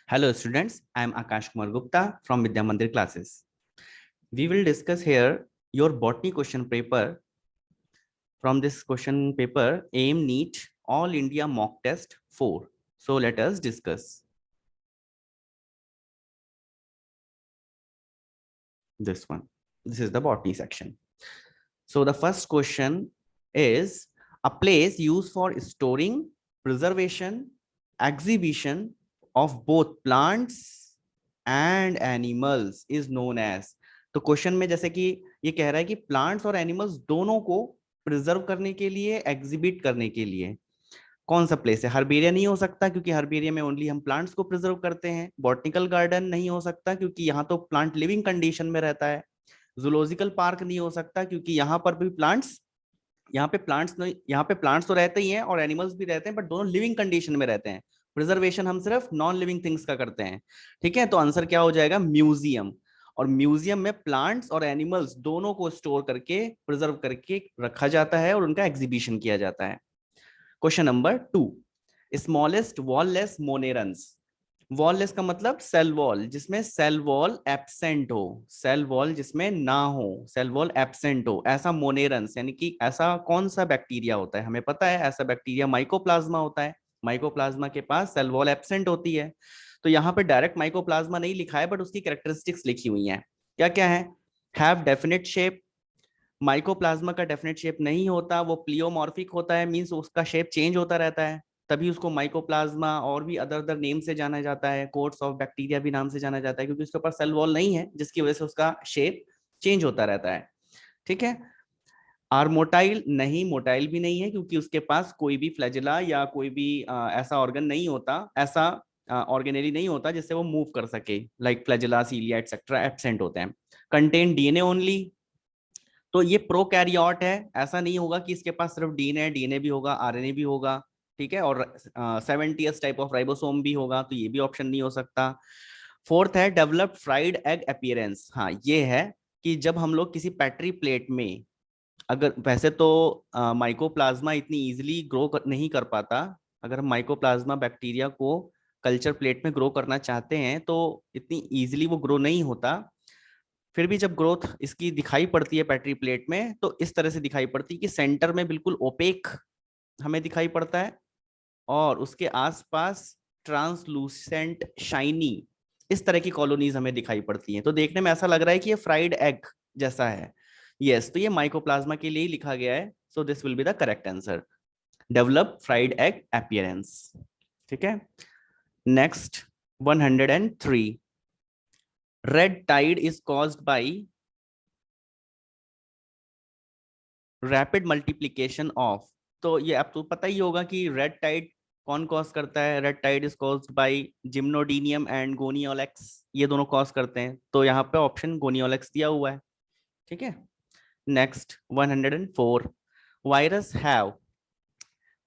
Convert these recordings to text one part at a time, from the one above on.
Hello students, I am Akash Kumar Gupta from Vidya Mandir classes. We will discuss here your botany question paper. From this question paper, AIM NEET All India Mock Test 4. So let us discuss this one. This is the botany section. So the first question is a place used for storing, preservation, exhibition of both plants and animals is known as. तो question में जैसे कि ये कह रहा है कि plants और एनिमल्स दोनों को प्रिजर्व करने के लिए, एग्जिबिट करने के लिए कौन सा प्लेस है? हर्बेरिया नहीं हो सकता क्योंकि हर्बेरिया में ओनली हम प्लांट्स को प्रिजर्व करते हैं। बॉटनिकल गार्डन नहीं हो सकता क्योंकि यहाँ तो प्लांट लिविंग कंडीशन में रहता है। जूलॉजिकल पार्क नहीं हो सकता क्योंकि यहाँ पर भी प्लांट्स, यहाँ पे प्लांट्स तो रहते ही हैं और एनिमल्स भी रहते हैं, बट दोनों लिविंग कंडीशन में रहते हैं। प्रिजर्वेशन हम सिर्फ नॉन लिविंग थिंग्स का करते हैं। ठीक है, तो आंसर क्या हो जाएगा? म्यूजियम। और म्यूजियम में प्लांट्स और एनिमल्स दोनों को स्टोर करके, प्रिजर्व करके रखा जाता है और उनका एग्जीबिशन किया जाता है। Question number 2, smallest wall less monerans. Wall less का मतलब सेल वॉल जिसमें सेल वॉल एब्सेंट हो, सेल वॉल जिसमें ना हो, सेल वॉल एब्सेंट हो, ऐसा मोनेरंस यानी कि ऐसा कौन सा बैक्टीरिया होता है? हमें पता है ऐसा बैक्टीरिया माइकोप्लाज्मा होता है। माइकोप्लाज्मा के पास सेल वॉल एब्सेंट होती है। तो यहाँ पे डायरेक्ट माइकोप्लाज्मा नहीं लिखा है, बट उसकी कैरेक्टरिस्टिक्स लिखी हुई हैं। क्या क्या है? Have definite shape. माइकोप्लाज्मा का डेफिनेट शेप नहीं होता, वो प्लियोमॉर्फिक होता है, मींस उसका शेप चेंज होता रहता है, तभी उसको माइकोप्लाज्मा और भी अदर अदर नेम से जाना जाता है, कोर्स ऑफ बैक्टीरिया भी नाम से जाना जाता है, क्योंकि उसके ऊपर सेल वॉल नहीं है जिसकी वजह से उसका शेप चेंज होता रहता है। ठीक है। आर मोटाइल नहीं, मोटाइल भी नहीं है क्योंकि उसके पास कोई भी फ्लैजिला या कोई भी ऐसा ऑर्गन नहीं होता, ऐसा ऑर्गेनली नहीं होता जिससे वो मूव कर सके, लाइक फ्लैजिला, सीलिया एटसेट्रा एब्सेंट होते हैं। कंटेन डीएनए ओनली, तो ये प्रोकैरियोट है, ऐसा नहीं होगा कि इसके पास सिर्फ डीएनए, डीएनए भी होगा, आरएनए भी होगा। ठीक है, और 70s टाइप ऑफ राइबोसोम भी होगा, तो ये भी ऑप्शन नहीं हो सकता। फोर्थ है डेवलप्ड फ्राइड एग अपीयरेंस। हाँ, ये है कि जब हम लोग किसी पेट्री प्लेट में, अगर वैसे तो माइकोप्लाज्मा इतनी इजीली ग्रो नहीं कर पाता, अगर हम माइकोप्लाज्मा बैक्टीरिया को कल्चर प्लेट में ग्रो करना चाहते हैं तो इतनी इजीली वो ग्रो नहीं होता। फिर भी जब ग्रोथ इसकी दिखाई पड़ती है पेट्री प्लेट में, तो इस तरह से दिखाई पड़ती है कि सेंटर में बिल्कुल ओपेक हमें दिखाई पड़ता है और उसके आसपास ट्रांसलूसेंट शाइनी इस तरह की कॉलोनीज हमें दिखाई पड़ती हैं। तो देखने में ऐसा लग रहा है कि ये फ्राइड एग जैसा है। यस, तो ये माइकोप्लाज्मा के लिए ही लिखा गया है। So this will be the correct answer, develop fried egg appearance. ठीक है, next 103, red tide is caused by rapid multiplication of. तो ये आपको पता ही होगा कि रेड टाइड कौन कॉज करता है? Red tide is caused by gymnodinium and gonyaulax, ये दोनों कॉज करते हैं। तो यहाँ पे ऑप्शन गोनियोलेक्स दिया हुआ है। ठीक है, नेक्स्ट 104, वायरस हैव।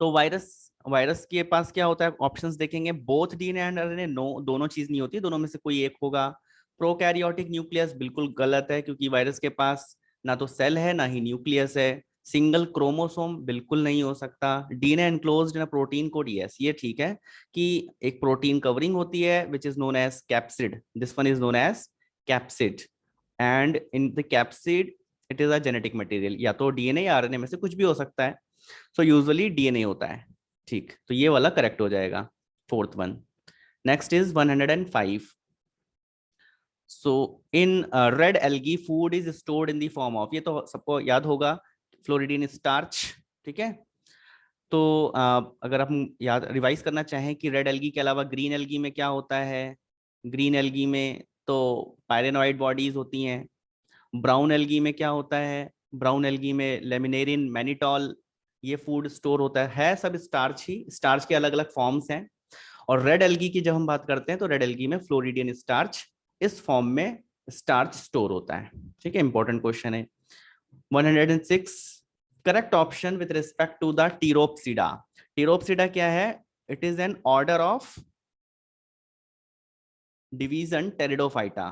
तो वायरस, वायरस के पास क्या होता है? ऑप्शंस देखेंगे, both DNA and RNA, no, दोनों चीज नहीं होती, दोनों में से कोई एक होगा। प्रोकैरियोटिक न्यूक्लियस बिल्कुल गलत है क्योंकि वायरस के पास ना तो सेल है ना ही न्यूक्लियस है। सिंगल क्रोमोसोम बिल्कुल नहीं हो सकता। DNA enclosed in protein coat, yes ये ठीक है कि एक प्रोटीन कवरिंग होती है which is known as capsid, this one is known as capsid, and in the capsid it is a genetic material, या तो डीएनए या आरएनए में से कुछ भी हो सकता है। सो यूजुअली डीएनए होता है। ठीक, तो ये वाला करेक्ट हो जाएगा, fourth one. Next is 105, so in red algae food is stored in the form of, ये तो सबको याद होगा, फ्लोरिडीन स्टार्च। ठीक है, तो अगर हम याद रिवाइज करना चाहें कि रेड एल्गी के अलावा ग्रीन एल्गी में क्या होता है, ग्रीन एल्गी में तो पायरेनोइड बॉडीज होती हैं। ब्राउन एल्गी में क्या होता है? ब्राउन एल्गी में लेमिनेरिन, मैनिटॉल, ये फूड स्टोर होता है सब स्टार्च ही, स्टार्च के अलग अलग फॉर्म्स हैं। और रेड एल्गी की जब हम बात करते हैं तो रेड एल्गी में फ्लोरिडियन स्टार्च इस फॉर्म में स्टार्च स्टोर होता है। ठीक है, इंपॉर्टेंट क्वेश्चन है। 106, correct option with respect to the pteropsida. Pteropsida क्या है? It is an order of division pteridophyta,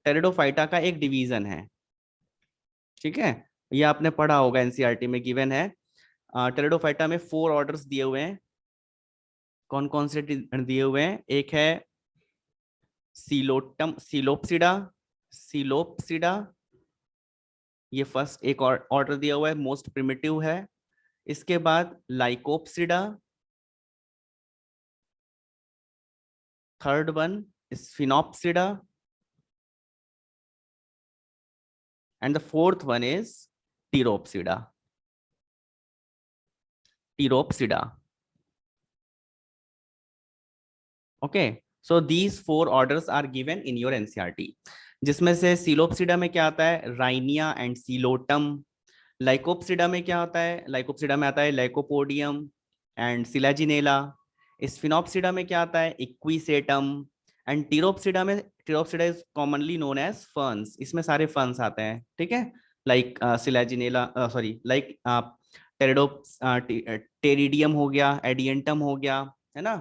pteridophyta का एक डिवीजन है। ठीक है, ये आपने पढ़ा होगा, एनसीईआरटी में गिवन है। टेरिडोफाइटा में 4 ऑर्डर्स दिए हुए हैं। कौन कौन से दिए हुए हैं? एक है सिलोप्सिडा, सिलोप्सिडा, ये फर्स्ट एक और ऑर्डर दिया हुआ है, मोस्ट प्रिमिटिव है। इसके बाद lycopsida, third one sphenopsida, and the fourth one is Pteropsida. Pteropsida. Okay, so these four orders are given in your NCERT, जिसमें से सिलोप्सिडा में क्या आता है, राइनिया एंड सिलोटम। लाइकोप्सिडा में क्या होता है, लाइकोप्सिडा में आता है लाइकोपोडियम एंड सिलाजिनेला। स्फिनोप्सिडा में क्या आता है, इक्विसेटम। एंड टीरोप्सिडा में, pteropsida is commonly known as ferns, इसमें सारे फर्न्स आते हैं, ठीक है, like selaginella, sorry like pteridium हो गया, एडियंटम हो गया, है ना,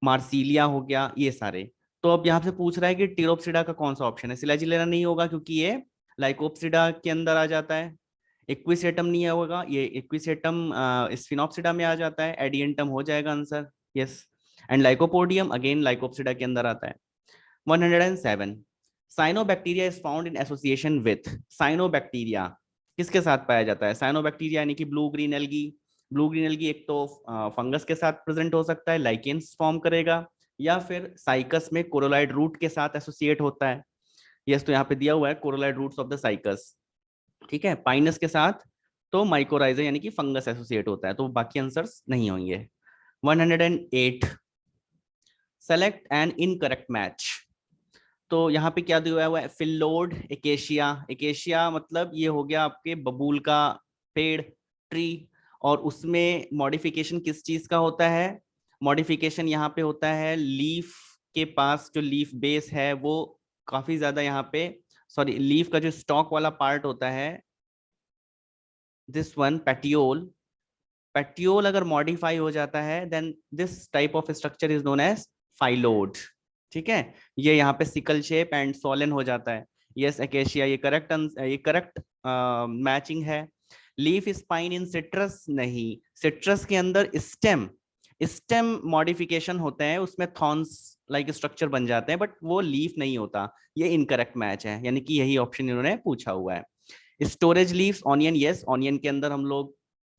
मार्सिलिया हो गया, ये सारे। तो अब यहाँ से पूछ रहा है कि टीरोप्सिडा का कौन सा ऑप्शन है, सिलाजिनेला नहीं होगा क्योंकि ये लाइकोप्सिडा के अंदर आ जाता है। इक्विसेटम नहीं होगा, ये इक्विसेटम स्फिनोप्सिडा में आ जाता है। एडियंटम हो जाएगा answer, yes. And lycopodium again Lycopsida के अंदर आता है। 107, cyanobacteria is found in association with. Cyanobacteria किसके साथ पाया जाता है, साइनोबैक्टीरिया यानी कि blue green algae. Blue green algae एक तो फंगस के साथ प्रेजेंट हो सकता है, लाइकेन्स फॉर्म करेगा, या फिर साइकस में कोरोलाइड रूट के साथ एसोसिएट होता है। यस, तो यहाँ पे दिया हुआ है कोरोलाइड रूट्स ऑफ द साइकस, ठीक है। पाइनस के साथ तो माइकोराइजा यानी कि फंगस एसोसिएट होता है, तो बाकी आंसर्स नहीं होंगे। 108, सेलेक्ट एन इनकरेक्ट मैच। तो यहाँ पे क्या दिया हुआ है, फिल्लोड एकेशिया। एकेशिया मतलब ये हो गया आपके बबूल का पेड़, ट्री, और उसमें मॉडिफिकेशन किस चीज का होता है, मॉडिफिकेशन यहाँ पे होता है लीफ के पास, जो लीफ बेस है वो काफी ज्यादा यहाँ पे, सॉरी लीफ का जो स्टॉक वाला पार्ट होता है, दिस वन पेटियोल, पेटियोल अगर मॉडिफाई हो जाता है then this type of structure is known as phyllode, ठीक है। ये यहाँ पे सिकल शेप एंड सोलन हो जाता है। यस एकेशिया, ये करेक्ट मैचिंग है। लीफ स्पाइन इन सिट्रस, नहीं, सिट्रस के अंदर स्टेम, स्टेम मॉडिफिकेशन होते हैं, उसमें थॉर्न्स लाइक स्ट्रक्चर बन जाते हैं, बट वो लीफ नहीं होता। ये इनकरेक्ट मैच है, यानी कि यही ऑप्शन इन्होंने पूछा हुआ है। Storage leaves, onion, yes, onion के अंदर हम लोग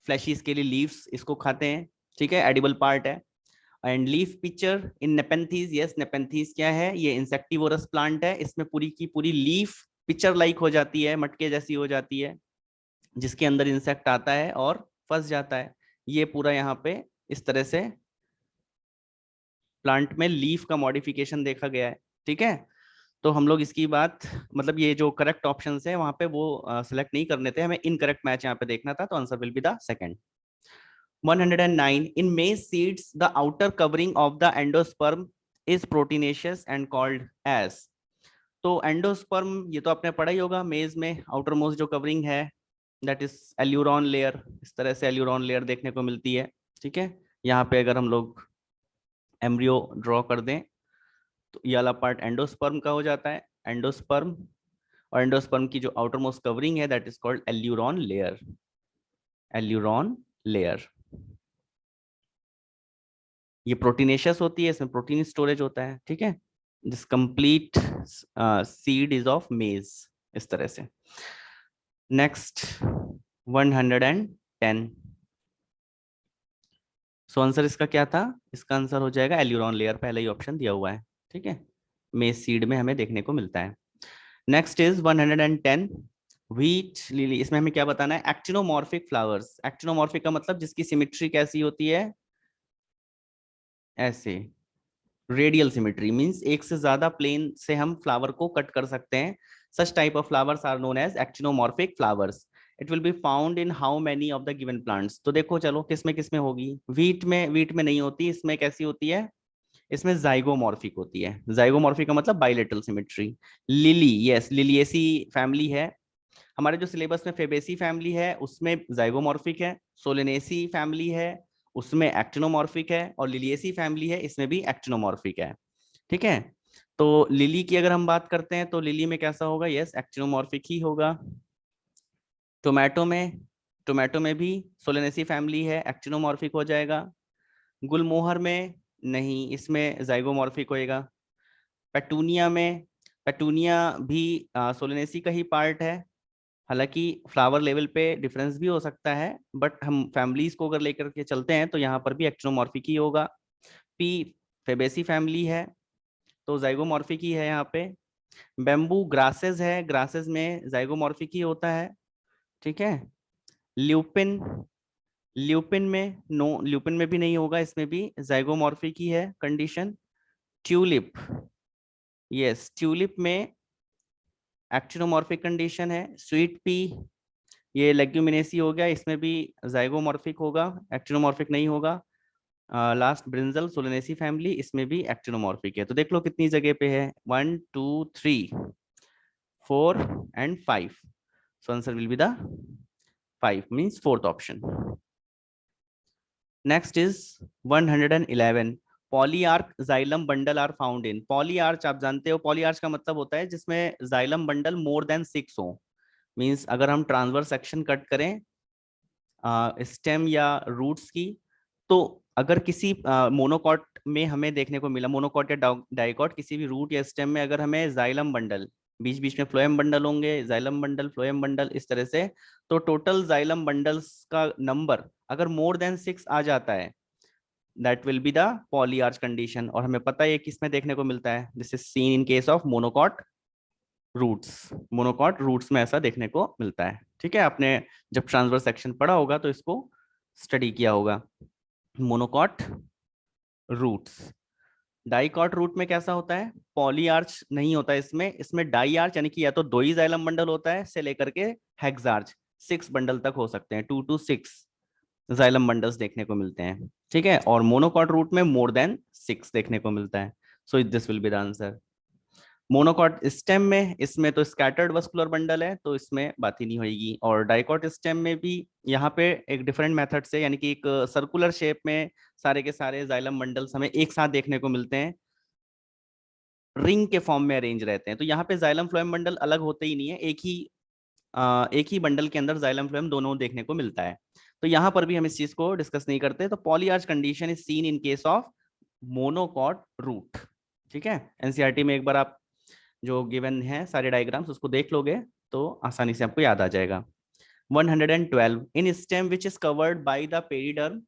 फ्लैशिस के लिए लीव्स इसको खाते हैं, ठीक है, एडिबल पार्ट है। And leaf pitcher in nepenthes, yes, nepenthes क्या है, ये इंसेक्टिवोरस प्लांट है, इसमें पूरी की पूरी लीफ पिक्चर लाइक हो जाती है, मटके जैसी हो जाती है, जिसके अंदर इंसेक्ट आता है और फंस जाता है। ये पूरा यहाँ पे इस तरह से प्लांट में लीफ का मॉडिफिकेशन देखा गया है, ठीक है। तो हम लोग इसकी बात, मतलब ये जो करेक्ट ऑप्शन है वहां पे वो सिलेक्ट नहीं करने थे, हमें इनकरेक्ट मैच यहाँ पे देखना था, तो answer will be the second. 109, in maize seeds the outer covering of the endosperm is proteinaceous and called as। तो एंडोस्पर्म ये तो आपने पढ़ा ही होगा, मेज में आउटर मोस्ट जो कवरिंग है दैट इज एल्यूरॉन लेयर, इस तरह से एल्यूरॉन लेयर देखने को मिलती है, ठीक है। यहाँ पे अगर हम लोग एम्ब्रियो ड्रॉ कर दें तो ये वाला पार्ट एंडोस्पर्म का हो जाता है, एंडोस्पर्म। और एंडोस्पर्म की जो आउटर मोस्ट कवरिंग है that is called aleurone layer, aleurone layer. ये प्रोटीनेशियस होती है, इसमें प्रोटीन स्टोरेज होता है, ठीक है। This complete seed is of मेज, इस तरह से। नेक्स्ट 110, सो आंसर इसका क्या था, इसका आंसर हो जाएगा एल्यूरॉन लेयर, पहले ही ऑप्शन दिया हुआ है, ठीक है, मेज सीड में हमें देखने को मिलता है। Next is 110, wheat lily. इसमें हमें क्या बताना है, एक्टिनोमॉर्फिक फ्लावर्स। एक्टिनोमॉर्फिक का मतलब जिसकी सिमेट्री कैसी होती है, ऐसे रेडियल सिमेट्री, मींस एक से ज्यादा प्लेन से हम फ्लावर को कट कर सकते हैं। Such type of flowers are known as actinomorphic flowers. It will be found in how many of the given plants. तो देखो चलो किस में होगी, वीट में नहीं होती, इसमें कैसी होती है, इसमें जाइगोमॉर्फिक होती है। जाइगोमॉर्फिक का मतलब bilateral symmetry. Lily, yes, Liliaceae family है हमारे जो सिलेबस में, फेबेसी फैमिली है उसमें जाइगोमॉर्फिक है, सोलेनेसी फैमिली है उसमें एक्टिनोमॉर्फिक है, और लिलिएसी फैमिली है इसमें भी एक्टिनोमॉर्फिक है, ठीक है। तो लिली की अगर हम बात करते हैं तो लिली में कैसा होगा, यस एक्टिनोमॉर्फिक ही होगा। टोमेटो में भी सोलेनेसी फैमिली है, एक्टिनोमॉर्फिक हो जाएगा। गुलमोहर में नहीं, इसमें जाइगोमॉर्फिक होएगा। पेटूनिया भी सोलेनेसी का ही पार्ट है। हालांकि फ्लावर लेवल पे डिफरेंस भी हो सकता है, बट हम फैमिलीज को अगर लेकर के चलते हैं तो यहाँ पर भी एक्टिनोमॉर्फिक ही होगा। पी फेबेसी फैमिली है तो जाइगोमॉर्फिक ही है यहाँ पे। बेम्बू ग्रासेस है, ग्रासेस में जाइगोमॉर्फिक ही होता है। ठीक है। ल्यूपिन, ल्यूपिन में नो, ल्यूपिन में भी नहीं होगा, इसमें भी जाइगोमॉर्फिक ही है कंडीशन। ट्यूलिप, यस ट्यूलिप में एक्टिनोमॉर्फिक कंडीशन है। स्वीट पी, ये लेग्यूमिनेसी हो गया, इसमें भी जाइगोमॉर्फिक होगा, एक्टिनोमॉर्फिक नहीं होगा। लास्ट ब्रिंजल सोलेनेसी फैमिली, इसमें भी एक्टिनोमॉर्फिक है। तो देख लो कितनी जगह पे है, 1 2 3 4 and 5। So answer will be the 5, means fourth option. Next is 111, polyarch xylem bundle are found in. Polyarch आप जानते हो, पॉलीआर्च का मतलब होता है जिसमें जाइलम बंडल मोर देन 6 हो। मींस अगर हम ट्रांसवर्स सेक्शन कट करें स्टेम या रूट्स की, तो अगर किसी मोनोकॉट में हमें देखने को मिला, मोनोकॉट या डाइकॉट, किसी भी रूट या स्टेम में अगर हमें जाइलम बंडल, बीच बीच में फ्लोएम बंडल होंगे, जाइलम बंडल फ्लोएम बंडल इस तरह से, तो टोटल जाइलम बंडल्स का नंबर अगर मोर देन 6 आ जाता है, that will be the polyarch condition. और हमें पता है किसमें देखने को मिलता है, this is seen in case of monocot roots. Monocot roots में ऐसा देखने को मिलता है। ठीक है, आपने जब ट्रांसवर्स सेक्शन पढ़ा होगा तो इसको स्टडी किया होगा। Monocot roots. डाइकॉट रूट में कैसा होता है, पॉलीआर्च नहीं होता है इसमें, इसमें डाईआर्च यानी कि या तो दो ही जाइलम बंडल होता है से लेकर के हेक्सार्च 6 बंडल तक हो सकते हैं, 2 to 6 जाइलम बंडल्स देखने को मिलते हैं। ठीक है, और मोनोकॉट रूट में मोर देन 6 देखने को मिलता है। So this will be the answer. Monocot stem में, इसमें तो स्कैटर्ड वस्कुलर बंडल है तो इसमें बात ही नहीं होगी। और डाइकॉट स्टेम में भी यहाँ पे एक डिफरेंट मेथड से, यानी कि एक सर्कुलर शेप में सारे के सारे जाइलम बंडल्स हमें एक साथ देखने को मिलते हैं, रिंग के फॉर्म में अरेंज रहते हैं। तो यहाँ पे जाइलम फ्लोएम बंडल अलग होते ही नहीं है, एक ही बंडल के अंदर जाइलम फ्लोएम दोनों देखने को मिलता है। तो यहाँ पर भी हम इस चीज को डिस्कस नहीं करते। तो polyarch condition is seen in case of monocot root. ठीक है, एनसीईआरटी में एक बार आप जो गिवन है सारे डायग्राम्स उसको देख लोगे तो आसानी से आपको याद आ जाएगा। 112, in stem which is covered by the periderm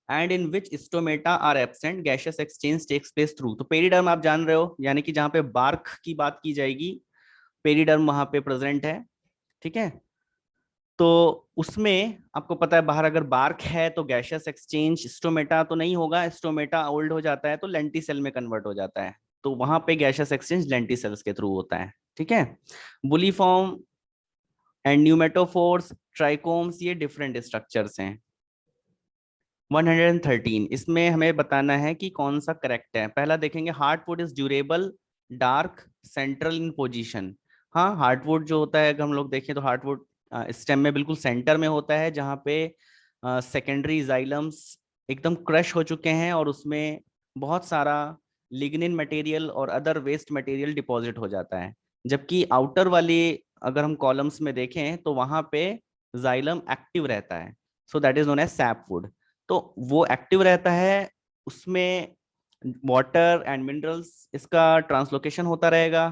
and in which stomata are absent gaseous exchange takes place through. तो पेरिडर्म आप जान रहे हो, यानी कि जहां पे बार्क की बात की जाएगी, पेरिडर्म वहां पे प्रेजेंट है। ठीक है, तो उसमें आपको पता है बाहर अगर बार्क है तो गैसियस एक्सचेंज, स्टोमेटा तो नहीं होगा, स्टोमेटा ओल्ड हो जाता है तो लेंटिसेल में कन्वर्ट हो जाता है, तो वहां पे गैसियस एक्सचेंज लेंटिसेल्स के थ्रू होता है। ठीक है, बुलीफॉर्म एंड न्यूमेटोफोर्स, ट्राइकोम्स, ये डिफरेंट स्ट्रक्चर्स हैं। 113, इसमें हमें बताना है कि कौन सा करेक्ट है। पहला देखेंगे, heartwood is durable, dark, central in position. हाँ, हार्टवुड जो होता है अगर हम लोग देखें तो हार्टवुड स्टेम में बिल्कुल सेंटर में होता है, जहाँ पे सेकेंडरी जाइलम्स एकदम क्रश हो चुके हैं और उसमें बहुत सारा लिग्निन मटेरियल और अदर वेस्ट मटेरियल डिपॉजिट हो जाता है। जबकि आउटर वाले अगर हम कॉलम्स में देखें तो वहां पे जाइलम एक्टिव रहता है, so that is known as sapwood. तो वो एक्टिव रहता है, उसमें वाटर एंड मिनरल्स इसका ट्रांसलोकेशन होता रहेगा।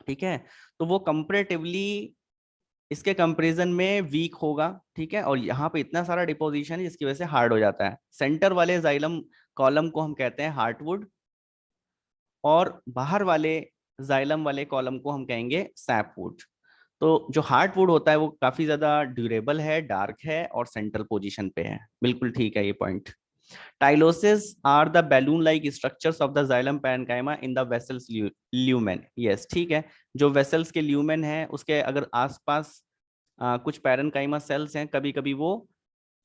ठीक है, तो वो कंपेरेटिवली इसके कंपैरिजन में वीक होगा। ठीक है, और यहाँ पे इतना सारा डिपोजिशन है जिसकी वजह से हार्ड हो जाता है। सेंटर वाले जाइलम कॉलम को हम कहते हैं हार्टवुड, और बाहर वाले जाइलम वाले कॉलम को हम कहेंगे सैपवुड। तो जो हार्टवुड होता है वो काफी ज्यादा ड्यूरेबल है, डार्क है और सेंट्रल पोजीशन पे है। बिल्कुल ठीक है ये point. Tylosis are the balloon-like structures of the xylem parenchyma in the vessels lumen. Yes, ठीक है, जो वेसल्स के ल्यूमेन है उसके अगर आसपास कुछ पैरेनकाइमा सेल्स हैं, कभी कभी वो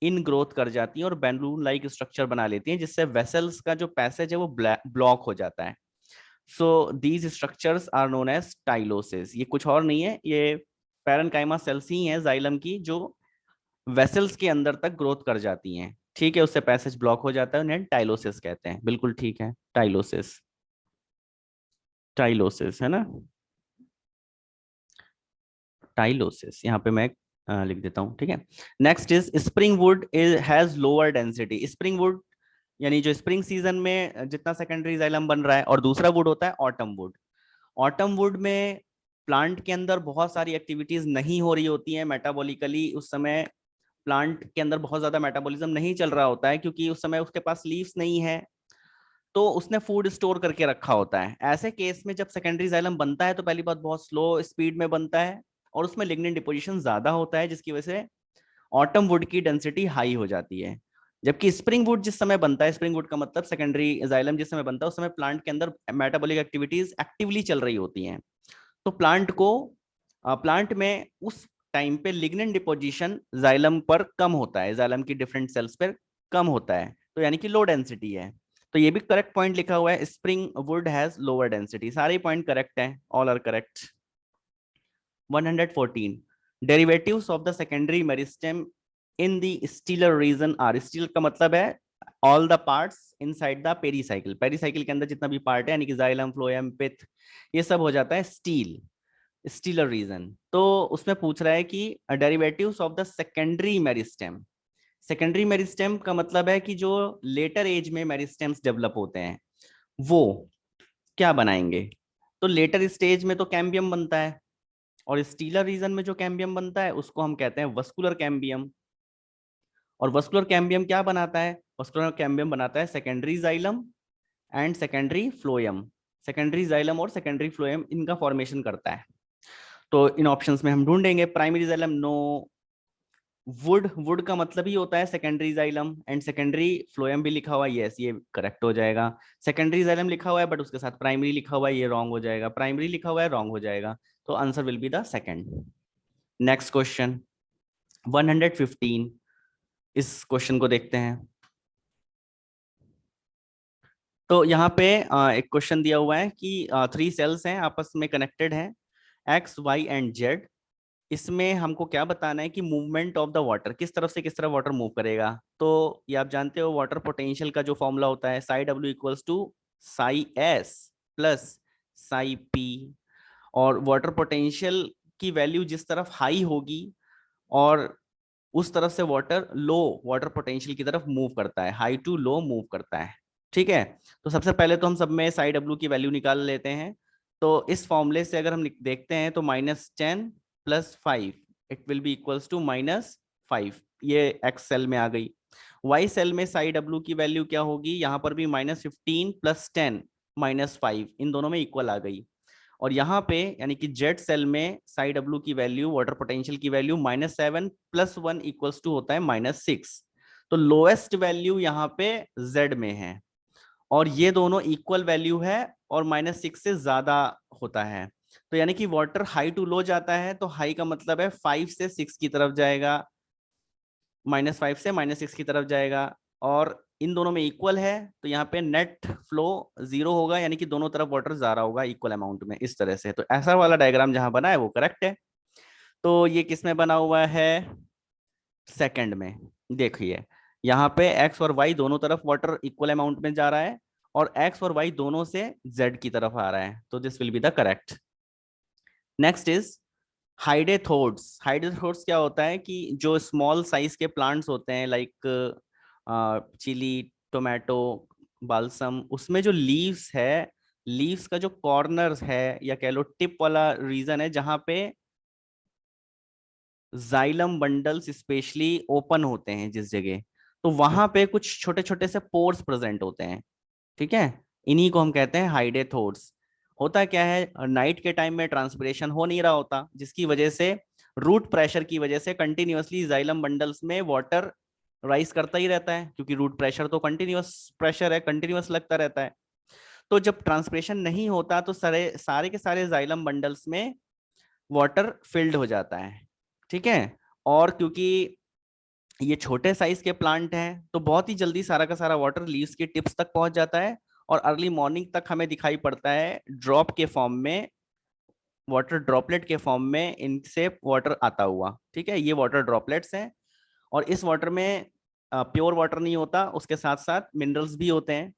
इन ग्रोथ कर जाती हैं और बैलून लाइक स्ट्रक्चर बना लेती हैं, जिससे वेसल्स का जो पैसेज है वो ब्लॉक हो जाता है। So these structures are known as tylosis. ये कुछ और नहीं है, ये पैरेनकाइमा सेल्स ही हैं जाइलम की जो वेसल्स के अंदर तक ग्रोथ कर जाती हैं। ठीक है, उससे पैसेज ब्लॉक हो जाता है, उन्हें टाइलोसिस कहते हैं। बिल्कुल ठीक है, टाइलोसिस, टाइलोसिस है ना, टाइलोसिस यहाँ पे मैं लिख देता हूँ। ठीक है, next is spring would is has lower density. Spring would यानी जो स्प्रिंग सीजन में जितना सेकेंडरी जाइलम बन रहा है, और दूसरा वुड होता है ऑटम वुड। ऑटम वुड में प्लांट के अंदर बहुत सारी एक्टिविटीज नहीं हो रही होती हैं मेटाबॉलिकली, उस समय प्लांट के अंदर बहुत ज्यादा मेटाबॉलिज्म नहीं चल रहा होता है, क्योंकि उस समय उसके पास लीव्स नहीं है, तो उसने फूड स्टोर करके रखा होता है। ऐसे केस में जब सेकेंडरी जाइलम बनता है तो पहली बात बहुत स्लो स्पीड में बनता है, और उसमें लिग्निन डिपोजिशन ज्यादा होता है, जिसकी वजह से ऑटम वुड की डेंसिटी हाई हो जाती है। जबकि स्प्रिंग वुड जिस समय बनता है, स्प्रिंग वुड का मतलब सेकेंडरी जाइलम जिस समय बनता है, उस समय प्लांट के अंदर मेटाबॉलिक एक्टिविटीज एक्टिवली चल रही होती हैं, तो प्लांट में उस टाइम पे लिग्निन डिपोजिशन जाइलम पर कम होता है, जाइलम की डिफरेंट सेल्स पर कम होता है, तो यानी कि लो डेंसिटी है। तो ये भी करेक्ट पॉइंट लिखा हुआ है, spring wood has lower density. सारे पॉइंट करेक्ट हैं, all are correct. 114 derivatives of the secondary meristem in the stellar region are, stellar का मतलब है all the parts inside the pericycle, pericycle के अंदर जितना भी पार्ट है, यानी कि जाइलम, फ्लोएम, पिथ, ये सब हो जाता है स्टील, स्टीलर रीजन। तो उसमें पूछ रहा है कि derivatives of the secondary meristem, secondary meristem का मतलब है कि जो लेटर एज में मेरिस्टेम्स डेवलप होते हैं वो क्या बनाएंगे। तो लेटर स्टेज में तो कैम्बियम बनता है, और स्टीलर रीजन में जो कैम्बियम बनता है उसको हम कहते हैं वस्कुलर कैम्बियम। और वस्कुलर कैम्बियम क्या बनाता है, वस्कुलर कैम्बियम बनाता है secondary xylem and secondary phloem, secondary xylem और सेकेंडरी फ्लोएम इनका फॉर्मेशन करता है। तो इन ऑप्शंस में हम ढूंढेंगे, primary xylem no, wood, wood का मतलब ही होता है secondary xylem, and secondary phloem भी लिखा हुआ है, यस ये करेक्ट हो जाएगा। सेकेंडरी जाइलम लिखा हुआ है बट उसके साथ प्राइमरी लिखा हुआ है, ये रॉन्ग हो जाएगा, प्राइमरी लिखा हुआ है रॉन्ग हो जाएगा, तो answer will be the second. Next question 115, इस क्वेश्चन को देखते हैं। तो यहाँ पे एक क्वेश्चन दिया हुआ है कि 3 सेल्स हैं, आपस में कनेक्टेड हैं, एक्स, वाई एंड जेड। इसमें हमको क्या बताना है कि मूवमेंट ऑफ द वाटर, किस तरफ से किस तरफ वाटर मूव करेगा। तो ये आप जानते हो, वाटर पोटेंशियल का जो फॉर्मूला होता है, psi W equals to psi S plus psi P. और वाटर पोटेंशियल की वैल्यू जिस तरफ हाई होगी, और उस तरफ से वाटर लो, वाटर पोटेंशियल की तरफ मूव करता है, हाई टू लो मूव करता है। ठीक है, तो सबसे पहले तो हम सब में साई डब्ल्यू की वैल्यू निकाल लेते हैं। तो इस फॉर्मूले से अगर हम देखते हैं तो -10 + 5 it will be equals to -5, ये एक्स सेल में आ गई। वाई सेल में साई डब्ल्यू की वैल्यू क्या होगी, यहाँ पर भी -15 + 10 -5, इन दोनों में इक्वल आ गई। और यहाँ पे यानी कि जेड सेल में साई डब्ल्यू की वैल्यू, वाटर पोटेंशियल की वैल्यू -7 + 1 इक्वल्स टू होता है -6। तो लोएस्ट वैल्यू यहाँ पे जेड में है, और ये दोनों इक्वल वैल्यू है, और -6 से ज्यादा होता है। तो यानी कि वाटर हाई टू लो जाता है, तो हाई का मतलब है 5 से 6 की तरफ जाएगा, -5 से -6 की तरफ जाएगा, और इन दोनों में इक्वल है, तो यहाँ पे नेट फ्लो 0 होगा, यानी कि दोनों तरफ वाटर जा रहा होगा इक्वल अमाउंट में, इस तरह से। तो ऐसा वाला डायग्राम जहां बना है वो करेक्ट है। तो ये किस में बना हुआ है, सेकंड में। देखिए यहाँ पे एक्स और वाई दोनों तरफ वाटर इक्वल अमाउंट में जा रहा है, और एक्स और वाई दोनों से जेड की तरफ आ रहा है, तो this will be the correct. Next is hydathodes. Hydathodes क्या होता है कि जो स्मॉल साइज के प्लांट्स होते हैं, लाइक चिली, टोमेटो, बालसम, उसमें जो लीव्स है, लीव्स का जो कॉर्नर है या कह लो टिप वाला रीजन है, जहां पे जाइलम बंडल्स स्पेशली ओपन होते हैं जिस जगह, तो वहां पे कुछ छोटे छोटे से पोर्स प्रेजेंट होते हैं। ठीक है, इन्हीं को हम कहते हैं हाइडेथोड्स। होता क्या है, नाइट के टाइम में ट्रांसपिरेशन हो नहीं रहा होता, जिसकी वजह से रूट प्रेशर की वजह से कंटिन्यूअसली जाइलम बंडल्स में वाटर राइज करता ही रहता है, क्योंकि रूट प्रेशर तो कंटिन्यूअस प्रेशर है, कंटिन्यूअस लगता रहता है। तो जब ट्रांसपिरेशन नहीं होता तो सारे सारे के सारे जाइलम बंडल्स में वाटर फिल्ड हो जाता है। ठीक है, और क्योंकि ये छोटे साइज के प्लांट हैं, तो बहुत ही जल्दी सारा का सारा वाटर लीव्स के टिप्स तक पहुंच जाता है, और अर्ली मॉर्निंग तक हमें दिखाई पड़ता है ड्रॉप के फॉर्म में, वाटर ड्रॉपलेट के फॉर्म में इनसे वाटर आता हुआ। ठीक है, ये वाटर ड्रॉपलेट्स हैं, और इस वाटर में प्योर वाटर नहीं होता, उसके साथ साथ मिनरल्स भी होते हैं।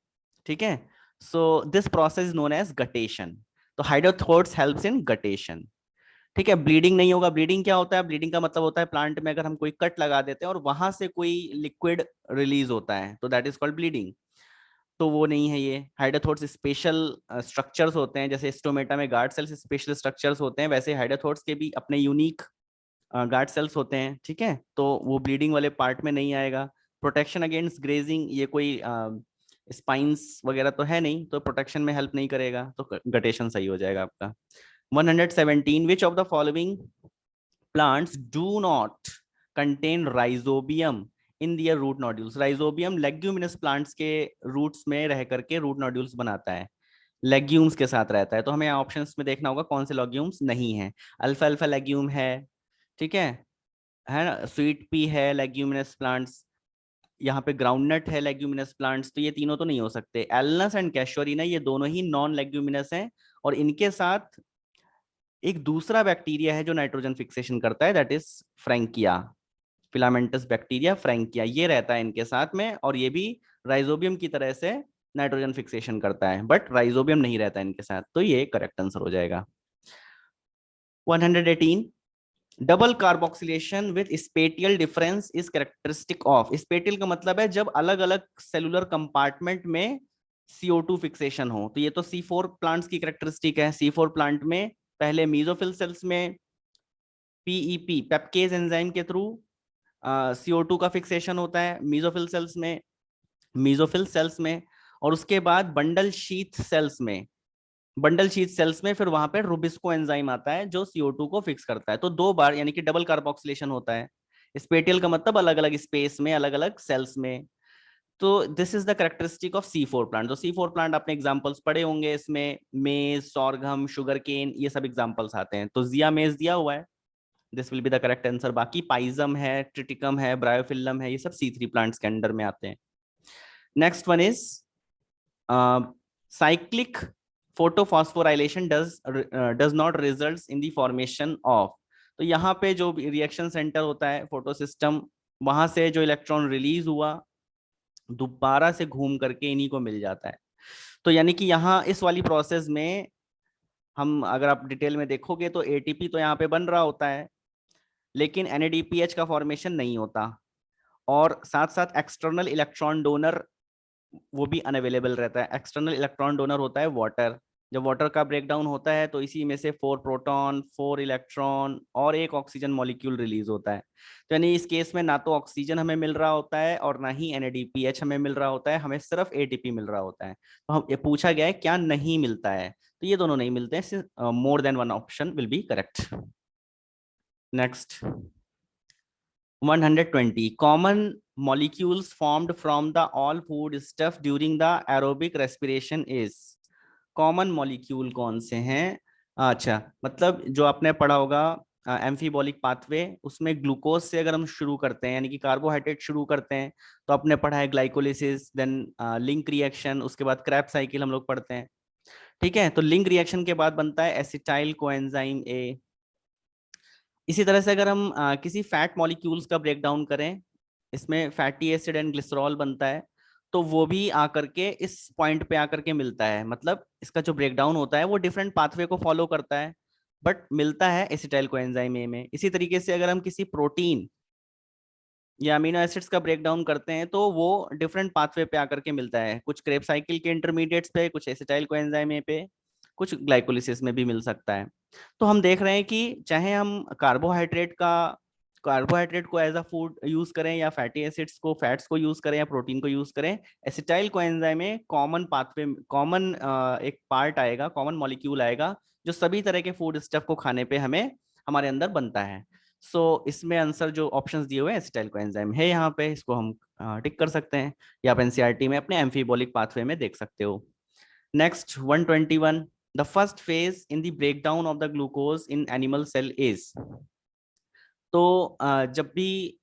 ठीक है, so this process known as guttation. तो हाइड्रोथोड्स हेल्प्स इन गटेशन। ठीक है, ब्लीडिंग नहीं होगा। ब्लीडिंग क्या होता है, ब्लीडिंग का मतलब होता है प्लांट में अगर हम कोई कट लगा देते हैं और वहां से कोई लिक्विड रिलीज होता है, तो दैट इज कॉल्ड ब्लीडिंग। तो वो नहीं है ये। हाइडोथोट्स स्पेशल स्ट्रक्चर्स होते हैं, जैसे स्टोमेटा में गार्ड सेल्स स्पेशल स्ट्रक्चर्स होते हैं, वैसे हाइडोथोट्स के भी अपने यूनिक गार्ड सेल्स होते हैं, ठीक है। तो वो ब्लीडिंग वाले पार्ट में नहीं आएगा। प्रोटेक्शन अगेंस्ट ग्रेजिंग, ये कोई स्पाइंस वगैरह तो है नहीं, तो प्रोटेक्शन में हेल्प नहीं करेगा, तो गटेशन सही हो जाएगा आपका। 117, विच of the following plants do not contain rhizobium in their root nodules? rhizobium leguminous plants के रूट्स में रह करके रूट नोड्यूल्स बनाता है, लेग्यूम्स के साथ रहता है। तो हमें ऑप्शंस में देखना होगा कौन से लेग्यूम्स नहीं है। अल्फा अल्फा लेग्यूम है, ठीक है ना। स्वीट पी है लेग्यूमिनस प्लांट्स, यहाँ पे ग्राउंडनट है लेग्यूमिनस प्लांट्स, तो ये तीनों तो नहीं हो सकते। एलनस एंड कैशोरिना ये दोनों ही नॉन लेग्यूमिनस हैं, और इनके साथ एक दूसरा बैक्टीरिया है जो नाइट्रोजन फिक्सेशन करता है, that is Frankia, filamentous bacteria Frankia, ये रहता है इनके साथ में, और ये भी राइजोबियम की तरह से नाइट्रोजन फिक्सेशन करता है, बट राइजोबियम नहीं रहता है इनके साथ, तो ये करेक्ट आंसर हो जाएगा। 118, double carboxylation with spatial difference is characteristic of. Spatial का मतलब है जब अलग अलग सेलुलर कंपार्टमेंट में CO2 फिक्सेशन हो, तो ये तो C4 प्लांट्स की कैरेक्टरिस्टिक है। C4 प्लांट में पहले मीजोफिल सेल्स में PEP पेप्केज एंजाइम के थ्रू CO2 का फिक्सेशन होता है मीजोफिल सेल्स में, और उसके बाद बंडल शीथ सेल्स में फिर वहां पे रुबिस्को एंजाइम आता है जो CO2 को फिक्स करता है। तो दो बार यानी कि डबल कार्बोक्सिलेशन होता है। स्पेटियल का मतलब अलग अलग स्पेस में अलग अलग सेल्स में। तो this is the characteristic of C4 plant. तो C4 प्लांट आपने एग्जांपल्स पढ़े होंगे, इसमें मेज, सॉर्गम, शुगर केन, ये सब एग्जांपल्स आते हैं। तो जिया मेज दिया हुआ है, this will be the correct answer. बाकी पाइजम है, ट्रिटिकम है, ब्रायोफिल्लम है, ये सब C3 प्लांट्स के अंडर में आते हैं। Next one is cyclic photophosphorylation does not results in the formation of. तो यहाँ पे जो रिएक्शन सेंटर होता है फोटो सिस्टम, वहां से जो इलेक्ट्रॉन रिलीज हुआ दोबारा से घूम करके इन्हीं को मिल जाता है। तो यानी कि यहाँ इस वाली प्रोसेस में हम अगर आप डिटेल में देखोगे तो ATP तो यहाँ पे बन रहा होता है, लेकिन NADPH का फॉर्मेशन नहीं होता, और साथ साथ एक्सटर्नल इलेक्ट्रॉन डोनर वो भी अनअवेलेबल रहता है। एक्सटर्नल इलेक्ट्रॉन डोनर होता है वाटर। जब वाटर का ब्रेकडाउन होता है तो इसी में से 4 प्रोटॉन, 4 इलेक्ट्रॉन और एक ऑक्सीजन मॉलिक्यूल रिलीज होता है। तो यानी इस केस में ना तो ऑक्सीजन हमें मिल रहा होता है और ना ही NADPH हमें मिल रहा होता है, हमें सिर्फ ATP मिल रहा होता है। तो हम ये पूछा गया है क्या नहीं मिलता है, तो ये दोनों नहीं मिलते हैं, more than one option will be correct. Next 120, common molecules formed from the all food stuff during the aerobic respiration is। Common molecule कौन से हैं? अच्छा, मतलब जो आपने पढ़ा होगा एम्फीबॉलिक पाथवे, उसमें ग्लूकोज से अगर हम शुरू करते हैं यानी कि कार्बोहाइड्रेट शुरू करते हैं, तो आपने पढ़ा है ग्लाइकोलिसिस, देन लिंक रिएक्शन, उसके बाद क्रैब साइकिल हम लोग पढ़ते हैं, ठीक है। तो लिंक रिएक्शन के बाद बनता है एसिटाइल कोएंजाइम A। इसी तरह से अगर हम किसी फैट मॉलिक्यूल्स का ब्रेकडाउन करें, इसमें फैटी एसिड एंड ग्लिसरॉल बनता है, तो वो भी आकर के इस पॉइंट पे आकर के मिलता है। मतलब इसका जो ब्रेकडाउन होता है वो डिफरेंट पाथवे को फॉलो करता है, बट मिलता है एसिटाइल कोएंजाइम ए में। इसी तरीके से अगर हम किसी प्रोटीन या अमीनो एसिड्स का ब्रेकडाउन करते हैं तो वो डिफरेंट पाथवे पे आकर के मिलता है, कुछ क्रेब साइकिल के इंटरमीडिएट्स पे, कुछ एसिटाइल कोएंजाइम ए पे, कुछ ग्लाइकोलिसिस में भी मिल सकता है। तो हम देख रहे हैं कि चाहे हम कार्बोहाइड्रेट को एज अ फूड यूज करें, या फैटी एसिड्स को, फैट्स को यूज करें, या प्रोटीन को यूज करें, एसिटाइल कोएंजाइम में कॉमन पाथवे, कॉमन एक पार्ट आएगा, कॉमन मॉलिक्यूल आएगा जो सभी तरह के फूड स्टफ को खाने पे हमें हमारे अंदर बनता है। इसमें आंसर जो ऑप्शंस दिए हुए हैं एसिटाइल कोएंजाइम है यहाँ पे, इसको हम टिक कर सकते हैं, या आप NCERT में अपने एम्फीबॉलिक पाथवे में देख सकते हो। Next 121, the first phase in the breakdown of the glucose in animal cell is. तो जब भी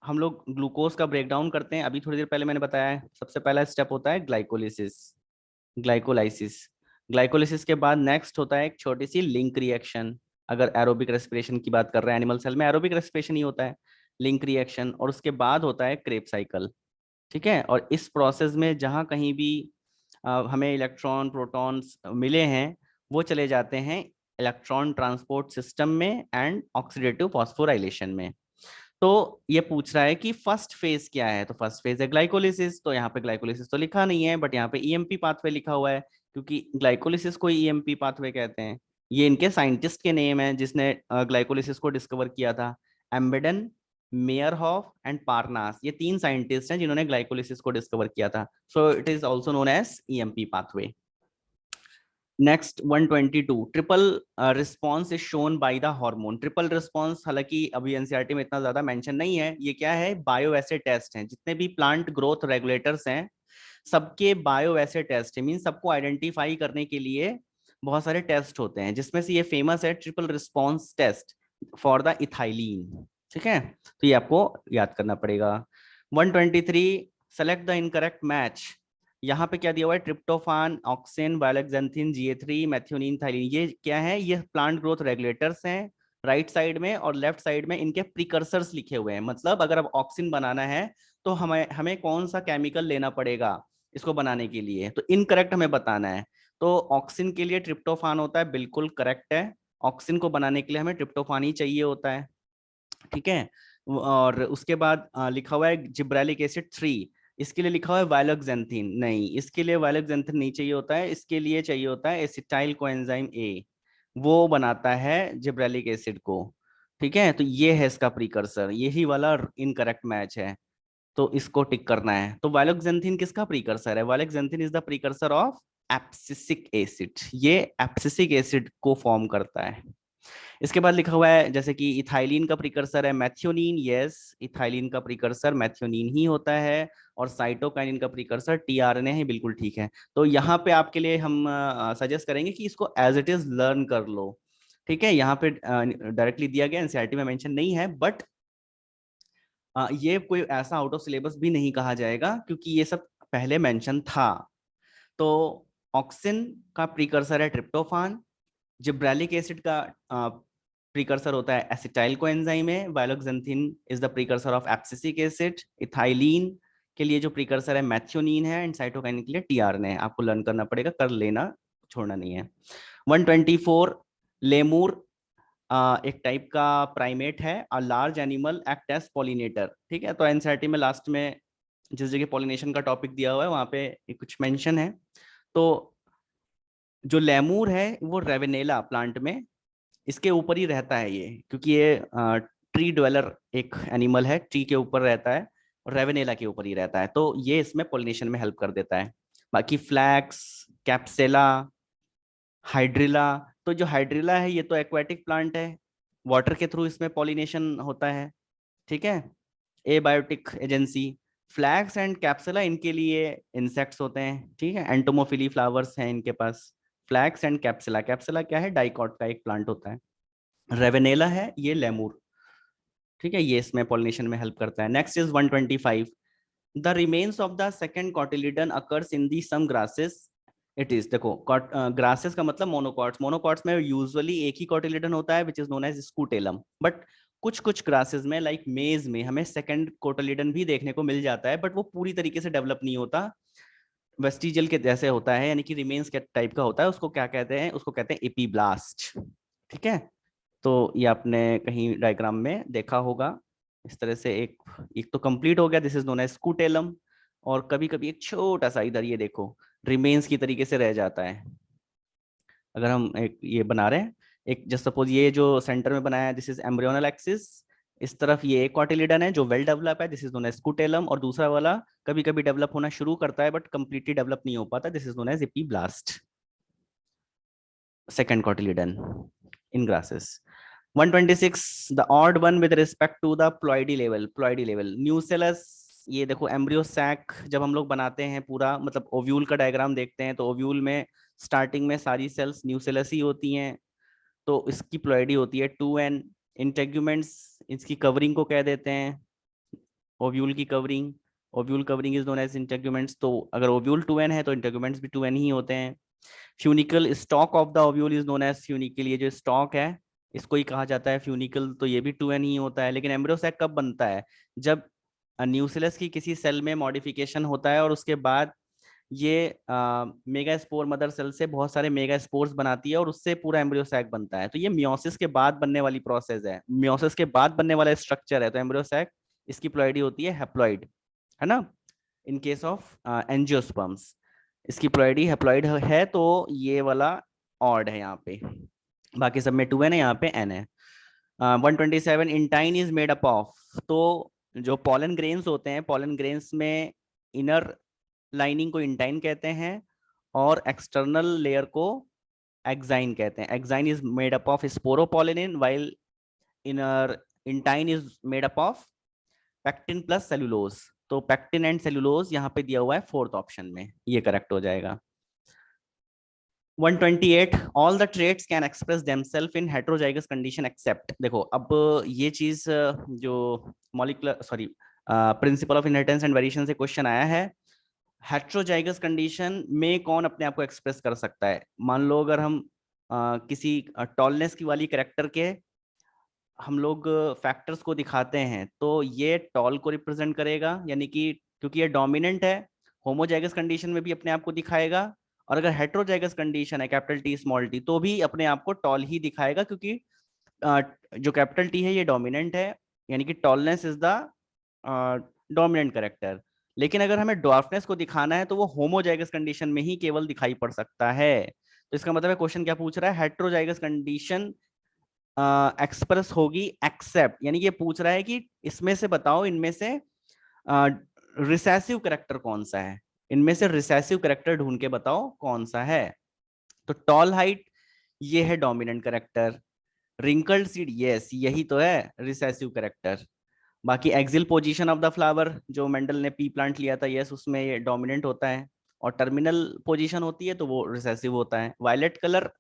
हम लोग ग्लूकोज का ब्रेकडाउन करते हैं, अभी थोड़ी देर पहले मैंने बताया है, सबसे पहला स्टेप होता है ग्लाइकोलाइसिस। ग्लाइकोलिसिस के बाद नेक्स्ट होता है एक छोटी सी लिंक रिएक्शन। अगर एरोबिक रेस्पिरेशन की बात कर रहे हैं, एनिमल सेल में एरोबिक रेस्पिरेशन ही होता है, लिंक रिएक्शन, और उसके बाद होता है क्रेब साइकिल, ठीक है। और इस प्रोसेस में जहां कहीं भी हमें इलेक्ट्रॉन प्रोटॉन्स मिले हैं, वो चले जाते हैं इलेक्ट्रॉन ट्रांसपोर्ट सिस्टम में एंड ऑक्सीडेटिव फॉस्फोराइलेशन में। तो ये पूछ रहा है कि फर्स्ट फेज क्या है, तो फर्स्ट फेज है ग्लाइकोलिसिस, तो यहाँ पे ग्लाइकोलिसिस तो लिखा नहीं है, बट यहाँ पे ईएमपी पाथवे लिखा हुआ है, क्योंकि ग्लाइकोलिसिस को ईएमपी पाथवे कहते हैं। ये इनके साइंटिस्ट के नेम है जिसने ग्लाइकोलिसिस को डिस्कवर किया था। एम्बेडन, मेयरहॉफ एंड पारनास, ये तीन साइंटिस्ट हैं जिन्होंने ग्लाइकोलिसिस को डिस्कवर किया था। So it is also known as EMP pathway. Next 122, triple response is shown by the hormone. Triple response हालांकि अभी एनसीईआरटी में इतना ज्यादा मेंशन नहीं है, ये क्या है, बायो एसे टेस्ट हैं, जितने भी प्लांट ग्रोथ रेगुलेटर्स हैं सबके बायो एसे टेस्ट है, मीन सबको आइडेंटिफाई करने के लिए बहुत सारे टेस्ट होते हैं, जिसमें से ये फेमस है triple response test for the ethylene. ठीक है, तो ये आपको याद करना पड़ेगा। 123, सेलेक्ट द इनकरेक्ट मैच। यहाँ पे क्या दिया हुआ है, ट्रिप्टोफान, ऑक्सिन, वायलेक्जेंथिन, GA3, मेथियोनिन, थाइलिन, ये क्या है, ये प्लांट ग्रोथ रेगुलेटर्स हैं। राइट साइड में और लेफ्ट साइड में इनके प्रिकर्सर्स लिखे हुए हैं, मतलब अगर अब ऑक्सिन बनाना है तो हमें हमें कौन सा केमिकल लेना पड़ेगा इसको बनाने के लिए, तो इनकरेक्ट हमें बताना है। तो ऑक्सिन के लिए ट्रिप्टोफान होता है, बिल्कुल करेक्ट है। ऑक्सिन को बनाने के लिए हमें ट्रिप्टोफान ही चाहिए होता है। ठीक है, और उसके बाद लिखा हुआ है जिब्रेलिक एसिड 3, इसके लिए लिखा हुआ है वायलोक्सेंथिन, नहीं, इसके लिए वायलोक्सेंथिन नहीं चाहिए होता है, इसके लिए चाहिए होता है एसिटाइल कोएंजाइम ए, वो बनाता है जिब्रेलिक एसिड को। ठीक है, तो ये है इसका प्रीकर्सर, यही वाला इनकरेक्ट मैच है, तो इसको टिक करना है। तो वायलोक्सेंथिन किसका प्रीकर्सर है, violaxanthin is the precursor of abscisic acid, ये एब्सिसिक एसिड को फॉर्म करता है। इसके बाद लिखा हुआ है जैसे कि इथाइलिन का प्रिकर्सर है मैथियोनिन, यस, इथाइलिन का प्रिकर्सर मैथियोनिन ही होता है, और साइटोकाइनिन का प्रिकर्सर टीआरएनए है, बिल्कुल ठीक है। तो यहाँ पे आपके लिए हम सजेस्ट करेंगे कि इसको एज इट इज लर्न कर लो। ठीक है, यहाँ पे डायरेक्टली दिया गया, एनसीईआरटी में मेंशन नहीं है, बट ये कोई ऐसा आउट ऑफ सिलेबस भी नहीं कहा जाएगा, क्योंकि ये सब पहले मेंशन था। तो ऑक्सिन का प्रिकर्सर है ट्रिप्टोफान, जिब्रेलिक एसिड का प्रीकर्सर होता है एसिटाइल कोएंजाइम है, violaxanthin is the precursor of abscisic acid, ethylene के लिए जो प्रीकर्सर है मैथियोनिन है, एंड साइटोकाइनिन के लिए टीआरएनए है। आपको लर्न करना पड़ेगा, कर लेना, छोड़ना नहीं है। 124, लेमूर एक टाइप का प्राइमेट है, a large animal act as pollinator. ठीक है, तो एनसीईआरटी में लास्ट में जिस जगह पॉलिनेशन का टॉपिक दिया हुआ है वहां पे कुछ मेंशन है। तो जो लेमूर है वो रेवेनेला प्लांट में इसके ऊपर ही रहता है ये, क्योंकि ये ट्री ड्वेलर एक एनिमल है, ट्री के ऊपर रहता है और रेवेनेला के ऊपर ही रहता है, तो ये इसमें पॉलिनेशन में हेल्प कर देता है। बाकी फ्लैक्स, कैप्सेला, हाइड्रिला, तो जो हाइड्रिला है ये तो एक्वाटिक प्लांट है, वाटर के थ्रू इसमें पॉलिनेशन होता है। ठीक है, एबायोटिक एजेंसी। फ्लैक्स एंड कैप्सुला इनके लिए इंसेक्ट्स होते हैं। ठीक है, एंटोमोफिली फ्लावर्स हैं इनके पास। फ्लैक्स एंड कैप्सुला, कैप्सुला क्या है, डाइकॉट का एक प्लांट होता है। रेवेनेला है ये लेमूर। ठीक है, ये इसमें पॉलिनेशन में हेल्प करता है। Next is 125, the remains of the second cotyledon occurs in the some grasses. It is, देखो ग्रासेस का मतलब मोनोकॉट्स, मोनोकॉट्स में यूजुअली एक ही कॉटिलिडन होता है which is known as scutellum, but कुछ कुछ ग्रासेस में लाइक मेज में हमें सेकंड कोटिलिडन भी देखने को मिल जाता है, बट वो पूरी तरीके से डेवलप नहीं होता, वेस्टिजियल के जैसे होता है, यानी कि रिमेन्स के टाइप का होता है। उसको क्या कहते हैं, उसको कहते हैं एपीब्लास्ट। ठीक है, तो ये आपने कहीं डायग्राम में देखा होगा इस तरह से, एक एक तो कंप्लीट हो गया, this is known as scutellum, और कभी कभी एक छोटा सा इधर ये देखो रिमेन्स की तरीके से रह जाता है। अगर हम एक ये बना रहे हैं, एक जस्ट सपोज ये जो सेंटर में बनाया है दिस इज एम्ब्रियोनल एक्सिस, इस तरफ ये एक कॉटिलिडन है जो वेल डेवलप है, this is known as scutellum, और दूसरा वाला कभी कभी डेवलप होना शुरू करता है बट कंप्लीटली डेवलप नहीं हो पाता, this is known as epiblast, second cotyledon in grasses. 126, the odd one with respect to the ploidy level, ploidy level nucellus. ये देखो एम्ब्रियो सैक जब हम लोग बनाते हैं पूरा, मतलब ओव्यूल का डायग्राम देखते हैं, तो ओव्यूल में स्टार्टिंग में सारी सेल्स न्यूसेलस ही होती हैं, तो इसकी प्लॉइडी होती है 2n। इंटेग्यूमेंट्स इसकी कवरिंग को कह देते हैं, ओव्यूल की covering, ovule covering is known as integuments. तो अगर ओव्यूल 2n है तो इंटेग्यूमेंट्स भी 2n ही होते हैं। Funicle stalk of the ovule is known as funicle, ये जो स्टॉक है इसको ही कहा जाता है फ्यूनिकल, तो ये भी 2n ही होता है। लेकिन एम्ब्रियो सैक कब बनता है, जब न्यूक्लियस की किसी सेल में मॉडिफिकेशन होता है और उसके बाद ये मेगा स्पोर मदर सेल से बहुत सारे मेगा स्पोर्स बनाती है और उससे पूरा एम्ब्रियो सैक बनता है। तो ये मियोसिस के बाद बनने वाली प्रोसेस है, मियोसिस के बाद बनने वाला स्ट्रक्चर है। तो एम्ब्रियो सैक, इसकी प्लॉइडी होती है हैप्लॉइड, है ना। इन केस ऑफ एंजियोस्पर्म्स इसकी प्लॉइडी हैप्लॉइड है, तो ये वाला ऑड है यहाँ पे, बाकी सब में 2 है ना, यहाँ पे n है। 127 intine is made up of, तो जो पॉलन ग्रेन्स होते हैं, पॉलन ग्रेन्स में इनर लाइनिंग को इंटाइन कहते हैं और एक्सटर्नल लेयर को एक्साइन कहते हैं। Exine is made up of sporopollenin while inner intine is made up of pectin plus cellulose. तो पैक्टिन एंड सेलुलोज यहाँ पे दिया हुआ है 4th ऑप्शन में, ये करेक्ट हो जाएगा। 128 all the traits can express themselves in heterozygous condition except. देखो अब ये चीज जो molecular sorry principle of inheritance and variation से क्वेश्चन आया है, हेटेरोजाइगस कंडीशन में कौन अपने आप को एक्सप्रेस कर सकता है। मान लो अगर हम किसी टॉलनेस की वाली करेक्टर के हम लोग फैक्टर्स को दिखाते हैं, तो ये टॉल को रिप्रेजेंट करेगा, यानी कि क्योंकि ये डोमिनेंट है, होमोजाइगस कंडीशन में भी अपने आप को दिखाएगा, और अगर हेटेरोजाइगस कंडीशन है कैपिटल टी स्मॉल टी, तो भी अपने आप को टॉल ही दिखाएगा, क्योंकि जो कैपिटल टी है ये डोमिनेंट है, यानी कि tallness is the dominant character. लेकिन अगर हमें ड्वार्फनेस को दिखाना है तो वो होमोजाइगस कंडीशन में ही केवल दिखाई पड़ सकता है। तो इसका मतलब है क्वेश्चन क्या पूछ रहा है, हेटेरोजाइगस कंडीशन एक्सप्रेस होगी एक्सेप्ट, यानी ये पूछ रहा है कि इसमें से बताओ, इनमें से रिसेसिव करेक्टर कौन सा है, इनमें से रिसेसिव करेक्टर ढूंढ के बताओ कौन सा है। तो टॉल हाइट ये है dominant character, wrinkled seed yes यही तो है रिसेसिव करेक्टर। बाकी axial position of the flower जो मेंडल ने पी प्लांट लिया था, यस उसमें ये डोमिनेंट होता है, और टर्मिनल पोजीशन होती है तो वो रिसेसिव होता है। वायलेट कलर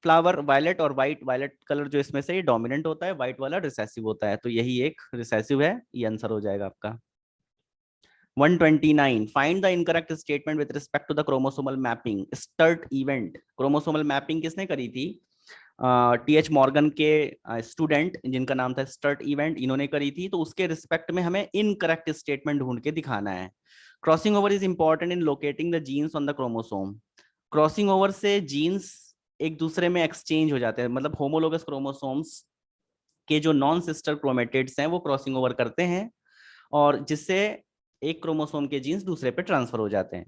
फ्लावर, वायलेट और वाइट, वायलेट कलर जो इसमें से ये डोमिनेंट होता है, व्हाइट वाला रिसेसिव होता है, तो यही एक रिसेसिव है, ये आंसर हो जाएगा आपका। 129 find the incorrect statement with respect to the chromosomal mapping Sturtevant. Chromosomal mapping किसने करी थी, टीएच मॉर्गन के स्टूडेंट जिनका नाम था स्टर्ट इवेंट, इन्होंने करी थी। तो उसके रिस्पेक्ट में हमें इनकरेक्ट स्टेटमेंट ढूंढ के दिखाना है। Crossing over is important in locating the genes on the chromosome. Crossing over से जीन्स एक दूसरे में एक्सचेंज हो जाते हैं, मतलब होमोलोगस क्रोमोसोम्स के जो नॉन सिस्टर क्रोमेटिड्स हैं वो क्रॉसिंग ओवर करते हैं, और जिससे एक क्रोमोसोम के जीन्स दूसरे पे ट्रांसफर हो जाते हैं।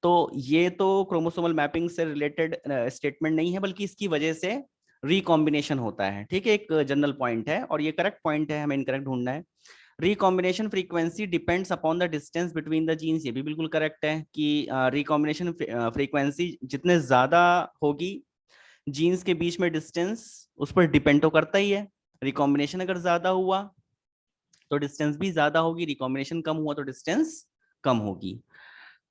तो ये तो क्रोमोसोमल मैपिंग से रिलेटेड स्टेटमेंट नहीं है, बल्कि इसकी वजह से रिकॉम्बिनेशन होता है। ठीक है, एक जनरल पॉइंट है और ये करेक्ट पॉइंट है, हमें इनकरेक्ट ढूंढना है। Recombination frequency depends upon the distance between the genes, ये भी बिल्कुल करेक्ट है कि रिकॉम्बिनेशन फ्रीक्वेंसी जितने ज्यादा होगी जीन्स के बीच में डिस्टेंस, उस पर डिपेंड तो करता ही है। रिकॉम्बिनेशन अगर ज्यादा हुआ तो डिस्टेंस भी ज्यादा होगी, रिकॉम्बिनेशन कम हुआ तो डिस्टेंस कम होगी।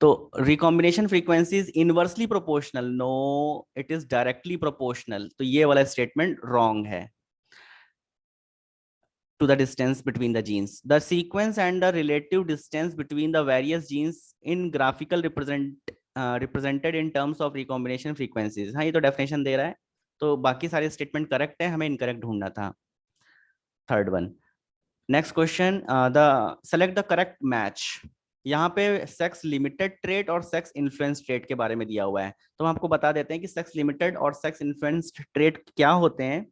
तो recombination frequency is inversely proportional, no it is directly proportional, तो ये वाला स्टेटमेंट रॉन्ग है। To the distance between the genes, the sequence and the relative distance between the various genes in graphical represented in terms of recombination frequencies। हाँ, ये तो definition दे रहा है, तो बाकी सारे स्टेटमेंट करेक्ट है, हमें इनकरेक्ट ढूंढना था। Third one, next question, the select the correct match. यहाँ पे सेक्स लिमिटेड ट्रेट और सेक्स इन्फ्लुएंस ट्रेट के बारे में दिया हुआ है, तो हम आपको बता देते हैं कि सेक्स लिमिटेड और सेक्स इन्फ्लुएंस ट्रेट क्या होते हैं।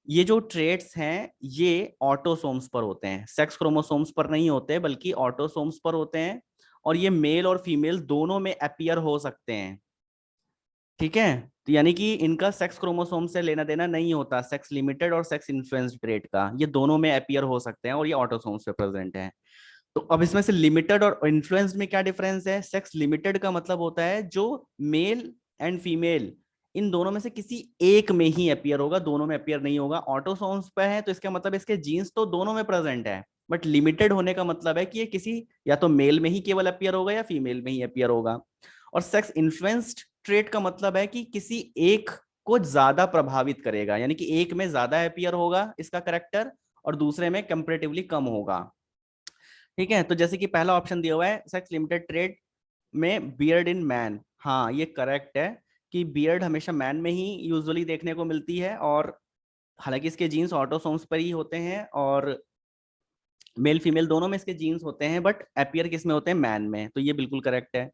ये जो ट्रेट्स हैं ये ऑटोसोम्स पर होते हैं, सेक्स क्रोमोसोम्स पर नहीं होते बल्कि ऑटोसोम्स पर होते हैं, और ये मेल और फीमेल दोनों में अपीयर हो सकते हैं। ठीक है, तो यानी कि इनका सेक्स क्रोमोसोम से लेना देना नहीं होता, सेक्स लिमिटेड और सेक्स इन्फ्लुएंस्ड ट्रेट का, ये दोनों में अपीयर हो सकते हैं और ये ऑटोसोम्स पे प्रेजेंट है। तो अब इसमें से लिमिटेड और इन्फ्लुएंस्ड में क्या डिफरेंस है। सेक्स लिमिटेड का मतलब होता है जो मेल एंड फीमेल इन दोनों में से किसी एक में ही अपीयर होगा, दोनों में अपीयर नहीं होगा। ऑटोसोम्स पे है तो इसका मतलब इसके जीन्स तो दोनों में प्रेजेंट है, बट लिमिटेड होने का मतलब है कि ये किसी या तो मेल में ही केवल अपीयर होगा या फीमेल में ही अपीयर होगा। और सेक्स इन्फ्लुएंस्ड ट्रेट का मतलब है कि किसी एक को ज्यादा प्रभावित करेगा, यानी कि एक में ज्यादा अपीयर होगा इसका करेक्टर और दूसरे में कंपैरेटिवली कम होगा। ठीक है, तो जैसे कि पहला ऑप्शन दिया हुआ है सेक्स लिमिटेड ट्रेट में बियर्ड इन मैन, हाँ ये करेक्ट है कि बियर्ड हमेशा मैन में ही यूजुअली देखने को मिलती है, और हालांकि इसके जीन्स ऑटोसोम्स पर ही होते हैं और मेल फीमेल दोनों में इसके जीन्स होते हैं, बट अपीयर किस में होते हैं, मैन में, तो ये बिल्कुल करेक्ट है।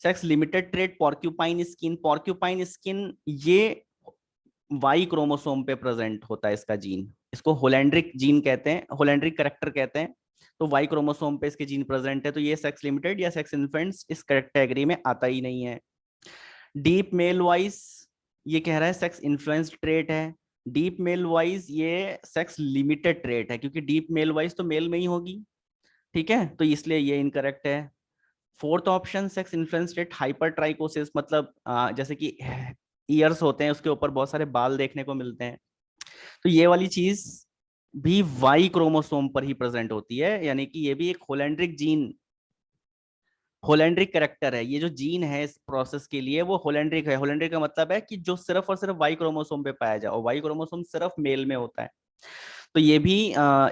Sex limited trait porcupine skin, porcupine skin ये वाई क्रोमोसोम पे प्रेजेंट होता है इसका जीन, इसको होलैंड्रिक जीन कहते हैं, होलैंड्रिक करेक्टर कहते हैं। तो वाई क्रोमोसोम पे इसके जीन प्रेजेंट है, तो ये सेक्स लिमिटेड या सेक्स इन्फ्लुएंस इस कैटेगरी में आता ही नहीं है। डीप मेल वॉइस ये कह रहा है सेक्स इन्फ्लुएंस्ड ट्रेट है, डीप मेल वॉइस ये सेक्स लिमिटेड ट्रेट है, क्योंकि डीप मेल वॉइस तो मेल में ही होगी, ठीक है, तो इसलिए ये इनकरेक्ट है। Fourth option sex influence trait hyper trichosis, मतलब जैसे कि ईयर्स होते हैं उसके ऊपर बहुत सारे बाल देखने को मिलते हैं, तो ये वाली चीज भी वाई क्रोमोसोम पर ही प्रेजेंट होती है, यानी कि ये भी एक होलैंड्रिक जीन, होलैंड्रिक करेक्टर है, ये जो जीन है इस प्रोसेस के लिए वो होलैंड्रिक है। होलैंड्रिक का मतलब है कि जो सिर्फ और सिर्फ वाई क्रोमोसोम पे पाया जाए, और वाई क्रोमोसोम सिर्फ मेल में होता है, तो ये भी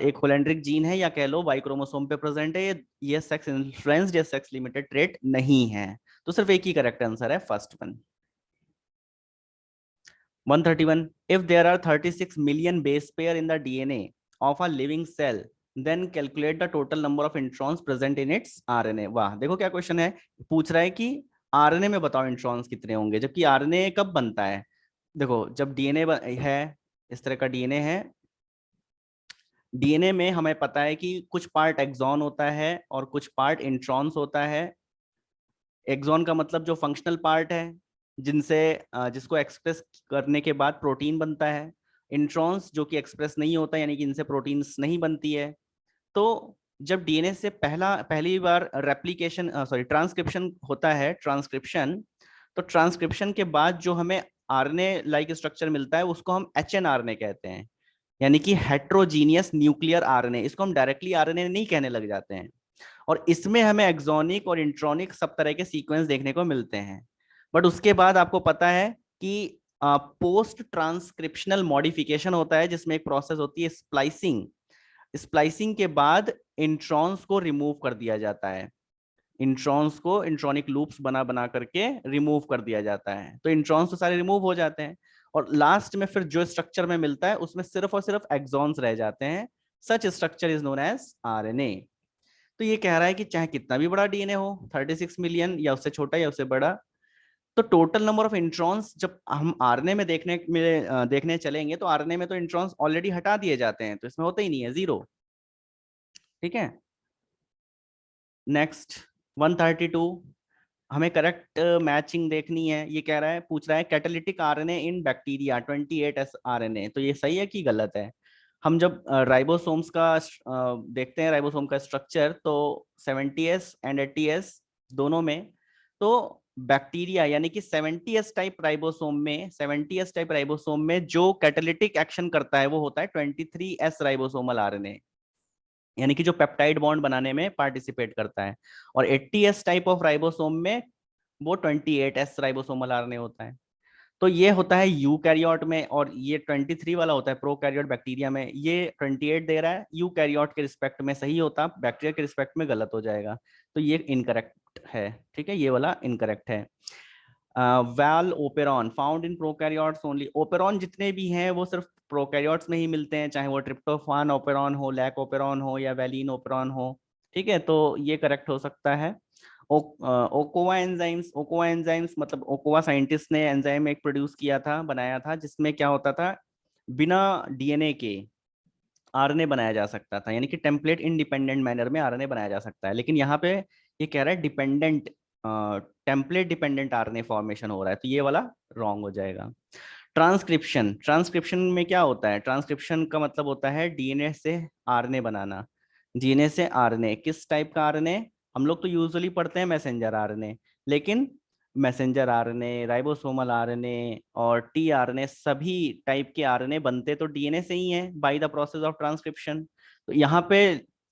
एक होलैंड्रिक जीन है, या कह लो वाई क्रोमोसोम पे प्रेजेंट है, ये सेक्स इन्फ्लुएंस्ड या सेक्स लिमिटेड ट्रेट नहीं है। तो सिर्फ एक ही करेक्ट आंसर है, first one. 131 if there are 36 million base pair in the DNA of a living cell, then calculate the total number of introns present in its RNA। वाह, देखो क्या क्वेश्चन है, पूछ रहा है कि आरएनए में बताओ इंट्रॉन्स कितने होंगे, जबकि आरएनए कब बनता है। देखो जब डीएनए है, इस तरह का डीएनए है, डीएनए में हमें पता है कि कुछ पार्ट एक्सॉन होता है और कुछ पार्ट इंट्रॉन्स होता है। एक्सॉन का मतलब जो फंक्शनल पार्ट है, जिनसे जिसको एक्सप्रेस करने के बाद प्रोटीन बनता है। इंट्रॉन्स जो कि एक्सप्रेस नहीं होता, यानी कि इनसे प्रोटीन्स नहीं बनती है। तो जब डीएनए से पहली बार रेप्लिकेशन सॉरी ट्रांसक्रिप्शन होता है, ट्रांसक्रिप्शन, तो ट्रांसक्रिप्शन के बाद जो हमें आरएनए लाइक स्ट्रक्चर मिलता है उसको हम एचएनआरएनए कहते हैं, यानी कि हेट्रोजीनियस न्यूक्लियर आरएनए, इसको हम डायरेक्टली आरएनए नहीं कहने लग जाते हैं। और इसमें हमें एक्सोनिक और इंट्रोनिक सब तरह के सीक्वेंस देखने को मिलते हैं। बट उसके बाद आपको पता है कि पोस्ट ट्रांसक्रिप्शनल मॉडिफिकेशन होता है, जिसमें एक प्रोसेस होती है स्प्लाइसिंग। स्प्लाइसिंग के बाद इंट्रॉन्स को रिमूव कर दिया जाता है, इंट्रॉन्स को इंट्रॉनिक लूप्स बना बना करके रिमूव कर दिया जाता है, तो इंट्रॉन्स तो सारे रिमूव हो जाते हैं, और लास्ट में फिर जो स्ट्रक्चर में मिलता है उसमें सिर्फ और सिर्फ एक्सॉन्स रह जाते हैं। Such structure is known as RNA. तो ये कह रहा है कि चाहे कितना भी बड़ा डीएनए हो, 36 मिलियन या उससे छोटा या उससे बड़ा, तो टोटल नंबर ऑफ इंट्रॉन्स जब हम आरएनए में देखने चलेंगे, तो आरएनए में तो इंट्रॉन्स ऑलरेडी हटा दिए जाते हैं, तो इसमें होता ही नहीं है, जीरो। ठीक है, नेक्स्ट 132, हमें करेक्ट मैचिंग देखनी है। ये कह रहा है, पूछ रहा है कैटालिटिक आरएनए इन बैक्टीरिया 28S आरएनए, तो ये सही है कि गलत है। हम जब राइबोसोम्स का देखते हैं, राइबोसोम का स्ट्रक्चर, तो 70S एंड 80S दोनों में, तो बैक्टीरिया यानी कि 70S टाइप राइबोसोम में, 70S टाइप राइबोसोम में जो कैटालिटिक एक्शन करता है वो होता है 23S राइबोसोमल आरएनए, यानी कि जो पेप्टाइड बॉन्ड बनाने में पार्टिसिपेट करता है। और 80S टाइप ऑफ राइबोसोम में वो 28S राइबोसोमल आरएनए होता है। तो ये होता है यूकैरियोट में, और ये 23 वाला होता है प्रोकैरियोट बैक्टीरिया में। ये 28 दे रहा है, यूकैरियोट के रिस्पेक्ट में सही होता, बैक्टीरिया के रिस्पेक्ट में गलत हो जाएगा, तो ये इनकरेक्ट है। ठीक है, ये वाला इनकरेक्ट है। Well operon found in prokaryotes only, operon जितने भी हैं वो सिर्फ प्रोकैरियोट्स में ही मिलते हैं, चाहे वो ट्रिप्टोफान ओपेरॉन हो, लैक ओपेरॉन हो, या वैलिन ओपेरॉन हो। ठीक है, तो ये करेक्ट हो सकता है। ओकोवा एंजाइम्स, ओकोवा एंजाइम्स मतलब ओकोवा साइंटिस्ट ने एंजाइम एक प्रोड्यूस किया था, बनाया था, जिसमें क्या होता था, बिना डीएनए के आरएनए बनाया जा सकता था, यानी कि टेम्पलेट इंडिपेंडेंट मैनर में आरएनए बनाया जा सकता है। लेकिन यहाँ पे ये कह रहा है dependent, template dependent RNA formation हो रहा है, तो ये वाला रॉन्ग हो जाएगा। ट्रांसक्रिप्शन, ट्रांसक्रिप्शन में क्या होता है, ट्रांसक्रिप्शन का मतलब होता है डीएनए से आरएनए बनाना। डीएनए से आरएनए, किस टाइप का आरएनए, हम लोग तो यूजुअली पढ़ते हैं मैसेंजर आरएनए, लेकिन मैसेंजर आरएनए, राइबोसोमल आरएनए और टीआरएनए, सभी टाइप के आरएनए बनते तो डीएनए से ही हैं by the process of transcription. तो यहाँ पे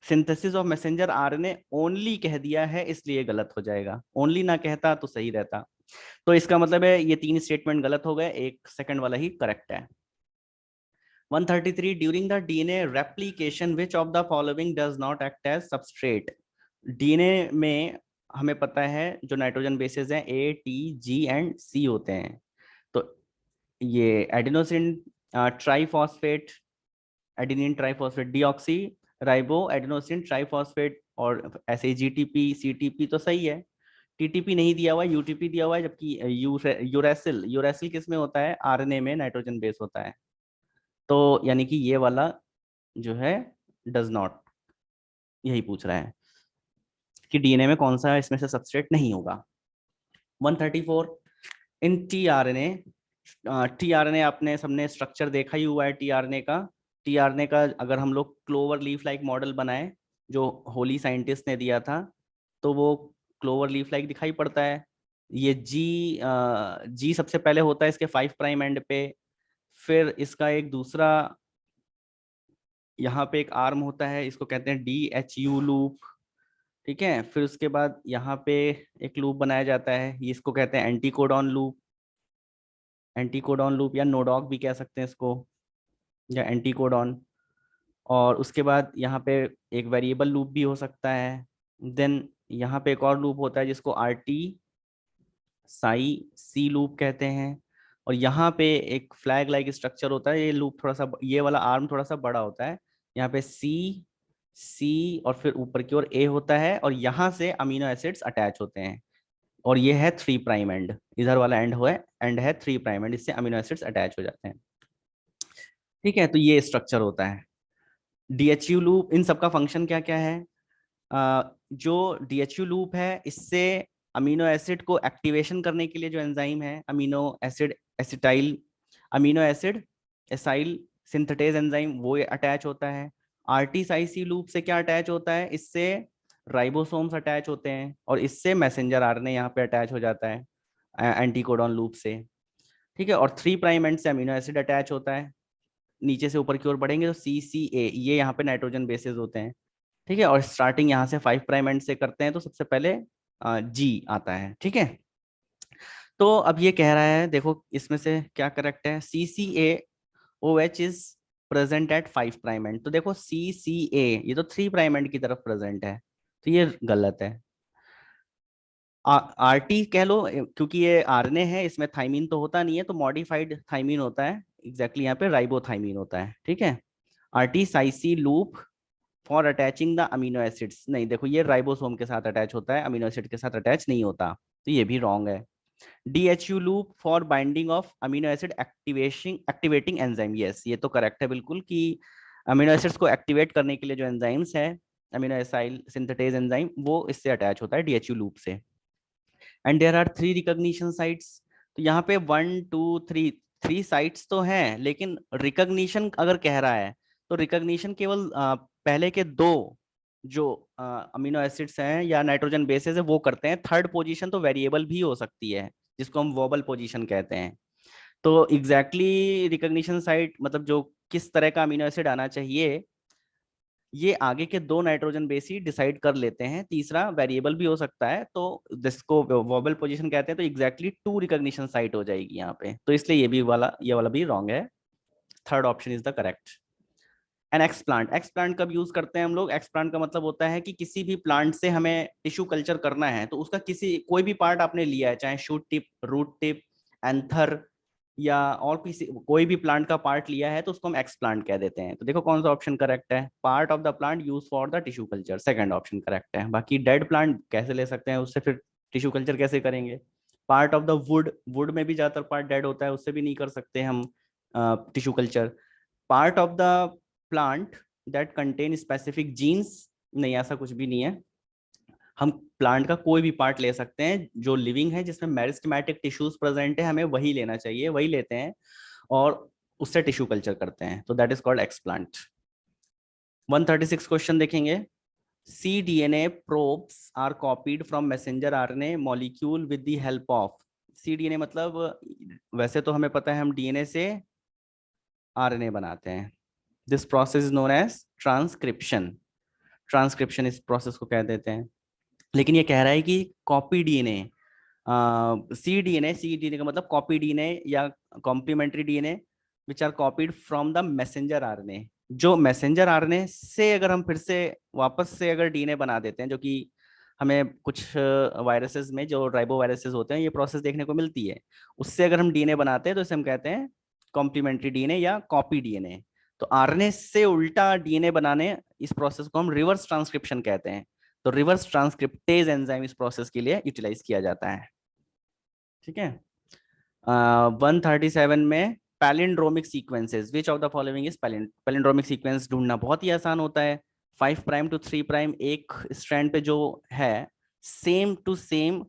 synthesis of messenger RNA only कह दिया है, इसलिए गलत हो जाएगा, ओनली ना कहता तो सही रहता। तो इसका मतलब है ये तीन स्टेटमेंट गलत हो गए, एक सेकंड वाला ही करेक्ट है। 133 during the DNA replication which of the following does not act as substrate. DNA में हमें पता है जो नाइट्रोजन बेसेस हैं ए, टी, जी एंड सी होते हैं। तो ये adenosine triphosphate, adenine triphosphate deoxy ribo adenosine triphosphate, और ऐसे जीटीपी सीटीपी तो सही है। टीटीपी नहीं दिया हुआ है, यूटीपी दिया हुआ है, जबकि यूरेसिल, यूरेसिल किस में होता है, आरएनए में नाइट्रोजन बेस होता है। तो यानी कि ये वाला जो है डज नॉट, यही पूछ रहा है कि डीएनए में कौन सा इसमें से सबस्ट्रेट नहीं होगा। 134 इन टीआरएनए, टीआरएनए आपने सबने स्ट्रक्चर देखा ही हुआ है टीआरएनए का। टीआरएनए का अगर हम लोग क्लोवर लीफ लाइक मॉडल बनाए जो होली साइंटिस्ट ने दिया था, तो वो क्लोवर लीफ लाइक दिखाई पड़ता है। ये जी सबसे पहले होता है इसके 5 प्राइम एंड पे, फिर इसका एक दूसरा यहाँ पे एक आर्म होता है, इसको कहते हैं DHU लूप, ठीक है। फिर उसके बाद यहाँ पे एक लूप बनाया जाता है, ये इसको कहते हैं एंटीकोडॉन लूप, एंटीकोडॉन लूप या नोडॉक भी कह सकते हैं इसको, या एंटीकोडॉन। और उसके बाद यहाँ पे एक वेरिएबल लूप भी हो सकता है। देन यहाँ पे एक और लूप होता है जिसको RT साई सी लूप कहते हैं। और यहाँ पे एक फ्लैग लाइक स्ट्रक्चर होता है, ये लूप थोड़ा सा, ये वाला आर्म थोड़ा सा बड़ा होता है। यहाँ पे सी और फिर ऊपर की ओर ए होता है, और यहाँ से अमीनो एसिड्स अटैच होते हैं। और ये है 3 प्राइम एंड, इधर वाला एंड है 3 प्राइम एंड, इससे अमीनो एसिड्स अटैच हो जाते हैं, ठीक है। तो ये स्ट्रक्चर होता है। DHU लूप, इन सबका फंक्शन क्या क्या है? जो DHU लूप है, इससे अमीनो एसिड को एक्टिवेशन करने के लिए जो एंजाइम है, amino acid acetyl, amino acid acyl synthetase enzyme, वो अटैच होता है। RT-साई-सी लूप से क्या अटैच होता है? इससे राइबोसोम्स अटैच होते हैं, और इससे मैसेंजर आरएनए यहाँ पे अटैच हो जाता है एंटीकोडॉन लूप से, ठीक है। और 3 प्राइम एंड से अमीनो एसिड अटैच होता है। नीचे से ऊपर की ओर बढ़ेंगे तो CCA, ये यहाँ पे नाइट्रोजन बेसेस होते हैं, ठीक है। और स्टार्टिंग यहाँ से 5 प्राइम एंड से करते हैं, तो सबसे पहले G आता है, ठीक है। तो अब ये कह रहा है, देखो इसमें से क्या करेक्ट है, CCAOH is present at 5 prime and. तो देखो CCA ये तो 3 प्राइम एंड की तरफ प्रेजेंट है, तो ये गलत है। RT कह लो, क्योंकि ये आरएनए है, इसमें थाइमीन तो होता नहीं है, तो मॉडिफाइड थाइमीन होता है, एग्जैक्टली यहाँ पे राइबोथाइमीन होता है, ठीक है। RT-साई-सी loop for attaching the amino acids, नहीं देखो ये राइबोसोम के साथ अटैच होता है, अमीनो एसिड के साथ अटैच नहीं होता, तो ये भी रॉन्ग है। DHU loop for binding of amino acid activating enzyme, yes ये तो करेक्ट है बिल्कुल, कि अमीनो एसिड्स को एक्टिवेट करने के लिए जो एंजाइम्स है, अमीनो एसाइल सिंथेटेज एंजाइम, वो इससे अटैच होता है DHU लूप से। And there are 3 recognition sites, तो यहाँ पे 1 2 3 3 साइट्स तो हैं, लेकिन रिकॉग्निशन अगर कह रहा है, तो रिकॉग्निशन केवल पहले के 2 जो अमीनो एसिड्स हैं या नाइट्रोजन बेसेस है वो करते हैं। थर्ड पोजीशन तो वेरिएबल भी हो सकती है, जिसको हम वोबल पोजीशन कहते हैं। तो एग्जैक्टली रिकॉग्निशन साइट मतलब जो किस तरह का अमीनो एसिड आना चाहिए, ये आगे के 2 नाइट्रोजन बेस ही डिसाइड कर लेते हैं, तीसरा वेरिएबल भी हो सकता है, तो जिसको वोबल पोजीशन कहते हैं। तो एग्जैक्टली 2 रिकॉग्निशन साइट हो जाएगी यहाँ पे, तो इसलिए ये वाला भी रॉन्ग है। Third option is the correct. An explant, explant कब यूज करते हैं हम लोग? एक्सप्लांट का मतलब होता है कि किसी भी प्लांट से हमें टिश्यू कल्चर करना है, तो उसका कोई भी पार्ट आपने लिया है, चाहे shoot tip, root tip, anther, या और किसी कोई भी प्लांट का पार्ट लिया है, तो उसको हम एक्सप्लांट कह देते हैं। तो देखो कौन सा ऑप्शन करेक्ट है, part of the plant use for the tissue culture, second option correct है। बाकी डेड प्लांट कैसे ले सकते हैं, उससे फिर टिश्यू कल्चर कैसे करेंगे? Part of the wood, would में भी ज्यादातर पार्ट डेड होता है, उससे भी नहीं कर सकते हम tissue culture. Part of the plant that contain specific jeans, नहीं ऐसा कुछ भी नहीं है। हम प्लांट का कोई भी पार्ट ले सकते हैं जो लिविंग है, जिसमें मेरिस्टेमेटिक टिश्यूज प्रेजेंट है, हमें वही लेना चाहिए, वही लेते हैं और उससे टिश्यू कल्चर करते हैं, तो that is called explant. 136 question देखेंगे। cDNA probes are copied from messenger RNA molecule with the help of, cDNA मतलब वैसे तो हमें पता है हम DNA से RNA बनाते हैं, this process is known as transcription, transcription इस प्रोसेस को कह देते हैं। लेकिन ये कह रहा है कि कॉपी डीएनए, सी डीएनए का मतलब कॉपी डीएनए या complementary DNA which are copied from the messenger RNA, जो मैसेंजर आरएनए से अगर हम फिर से वापस से अगर डीएनए बना देते हैं, जो कि हमें कुछ वायरसेस में जो राइबो वायरसेस होते हैं ये प्रोसेस देखने को मिलती है, उससे अगर हम डीएनए बनाते हैं तो इसे हम कहते हैं कॉम्प्लीमेंट्री डीएनए या कॉपी डीएनए। तो आरएनए से उल्टा डीएनए बनाने, इस प्रोसेस को हम रिवर्स ट्रांसक्रिप्शन कहते हैं। तो रिवर्स ट्रांसक्रिप्टेज एंजाइम इस प्रोसेस के लिए यूटिलाइज किया जाता है। ठीक है। 137 में palindromic sequences, which of the following is palindromic sequence ढूंढना बहुत ही आसान होता है। 5 प्राइम टू 3 प्राइम एक स्ट्रैंड पे जो है, सेम टू सेम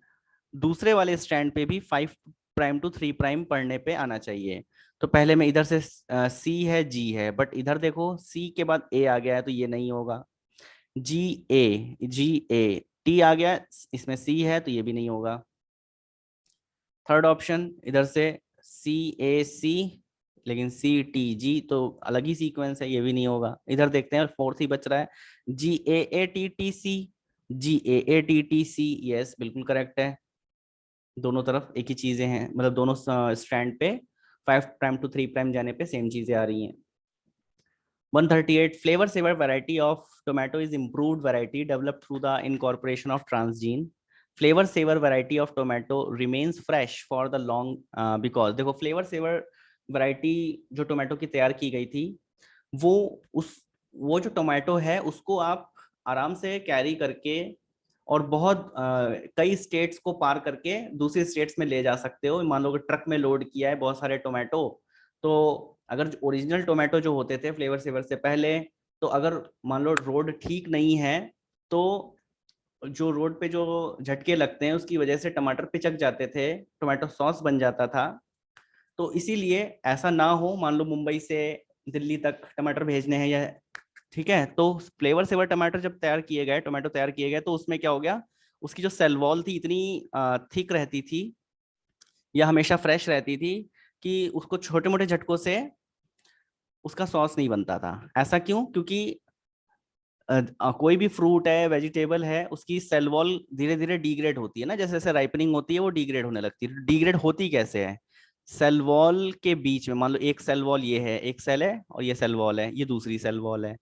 दूसरे वाले स्ट्रैंड पे भी 5 प्राइम टू 3 प्राइम पढ़ने पे आना चाहिए। तो पहले में इधर से सी है जी है, बट इधर देखो सी के बाद ए आ गया है तो ये नहीं होगा। जी ए टी आ गया, इसमें सी है तो ये भी नहीं होगा। थर्ड ऑप्शन इधर से सी ए सी, लेकिन सी टी जी तो अलग ही सीक्वेंस है, ये भी नहीं होगा। इधर देखते हैं फोर्थ ही बच रहा है, G A T T C, G A T T C, yes बिल्कुल करेक्ट है। दोनों तरफ एक ही चीजें हैं, मतलब दोनों स्ट्रैंड पे 5 प्राइम टू 3 प्राइम जाने पे सेम चीजें आ रही हैं। 138 flavor saver variety of tomato is improved variety developed through the incorporation of transgene. Flavor saver variety of tomato remains fresh for the long because देखो फ्लेवर सेवर वैरायटी जो tomato की तैयार की गई थी, वो वो जो टोमेटो है उसको आप आराम से कैरी करके और बहुत कई स्टेट्स को पार करके दूसरी स्टेट्स में ले जा सकते हो। मान लो कि ट्रक में लोड किया है बहुत सारे टोमेटो, तो अगर ओरिजिनल टोमेटो जो होते थे फ्लेवर सेवर से पहले, तो अगर मान लो रोड ठीक नहीं है तो जो रोड पे जो झटके लगते हैं उसकी वजह से टमाटर पिचक जाते थे, टोमेटो सॉस बन जाता था। तो इसीलिए ऐसा ना हो, मान लो मुंबई से दिल्ली तक टमाटर भेजने हैं या, ठीक है, तो फ्लेवर सेवर टमाटर जब तैयार किए गए, टोमेटो तैयार किए गए, तो उसमें क्या हो गया, उसकी जो सेल वॉल थी इतनी थिक रहती थी या हमेशा फ्रेश रहती थी कि उसको छोटे मोटे झटकों से उसका सॉस नहीं बनता था। ऐसा क्यों? क्योंकि कोई भी फ्रूट है, वेजिटेबल है, उसकी सेल वॉल धीरे धीरे डिग्रेड होती है ना, जैसे जैसे राइपनिंग होती है वो डिग्रेड होने लगती है। डिग्रेड होती कैसे है? सेल वॉल के बीच में, मान लो एक सेल वॉल ये है, एक सेल है और ये सेल वॉल है, ये दूसरी सेल वॉल है,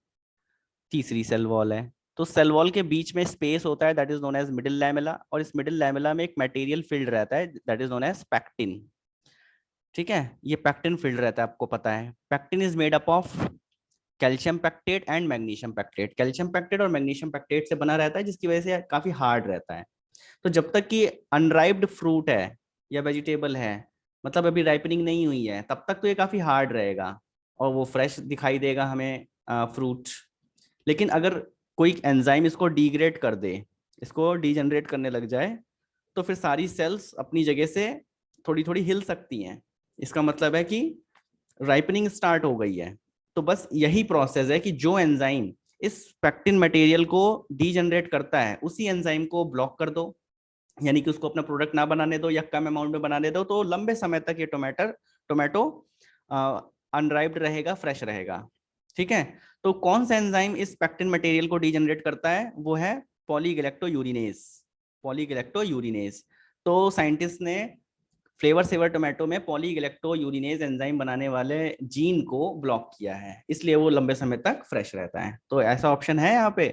तीसरी सेल वॉल है, तो सेल वॉल के बीच में स्पेस होता है that is known as middle lamella, और इस मिडिल लैमेला में एक मटेरियल फील्ड रहता है that is known as pectin. ठीक है, ये पैक्टिन फील्ड रहता है, आपको पता है। Pectin is made up of calcium pectate and magnesium pectate. Calcium pectate और मैग्नीशियम पैक्टेट से बना रहता है, जिसकी वजह से काफी हार्ड रहता है। तो जब तक कि अनराइप्ड फ्रूट है या वेजिटेबल है, मतलब अभी राइपनिंग नहीं हुई है, तब तक तो ये काफी हार्ड रहेगा और वो फ्रेश दिखाई देगा हमें फ्रूट। लेकिन अगर कोई एंजाइम इसको डिग्रेड कर दे, इसको डिजनरेट करने लग जाए, तो फिर सारी सेल्स अपनी जगह से थोड़ी थोड़ी हिल सकती हैं। इसका मतलब है कि राइपनिंग स्टार्ट हो गई है। तो बस यही प्रोसेस है कि जो एंजाइम इस पैक्टिन मटेरियल को डीजनरेट करता है, उसी एंजाइम को ब्लॉक कर दो, यानी कि उसको अपना प्रोडक्ट ना बनाने दो या कम अमाउंट में बनाने दो, तो लंबे समय तक ये टोमेटो अनराइप्ड रहेगा, फ्रेश रहेगा। ठीक है, तो कौन सा एंजाइम इस पैक्टिन मटेरियल को डीजनरेट करता है? वो है पॉलीगैलेक्टोयूरिनेज। पॉलीगैलेक्टोयूरिनेज। तो साइंटिस्ट ने फ्लेवर सेवर टोमेटो में पॉलीगैलेक्टोयूरिनेज एंजाइम बनाने वाले जीन को ब्लॉक किया है, इसलिए वो लंबे समय तक फ्रेश रहता है। तो ऐसा ऑप्शन है यहाँ पे,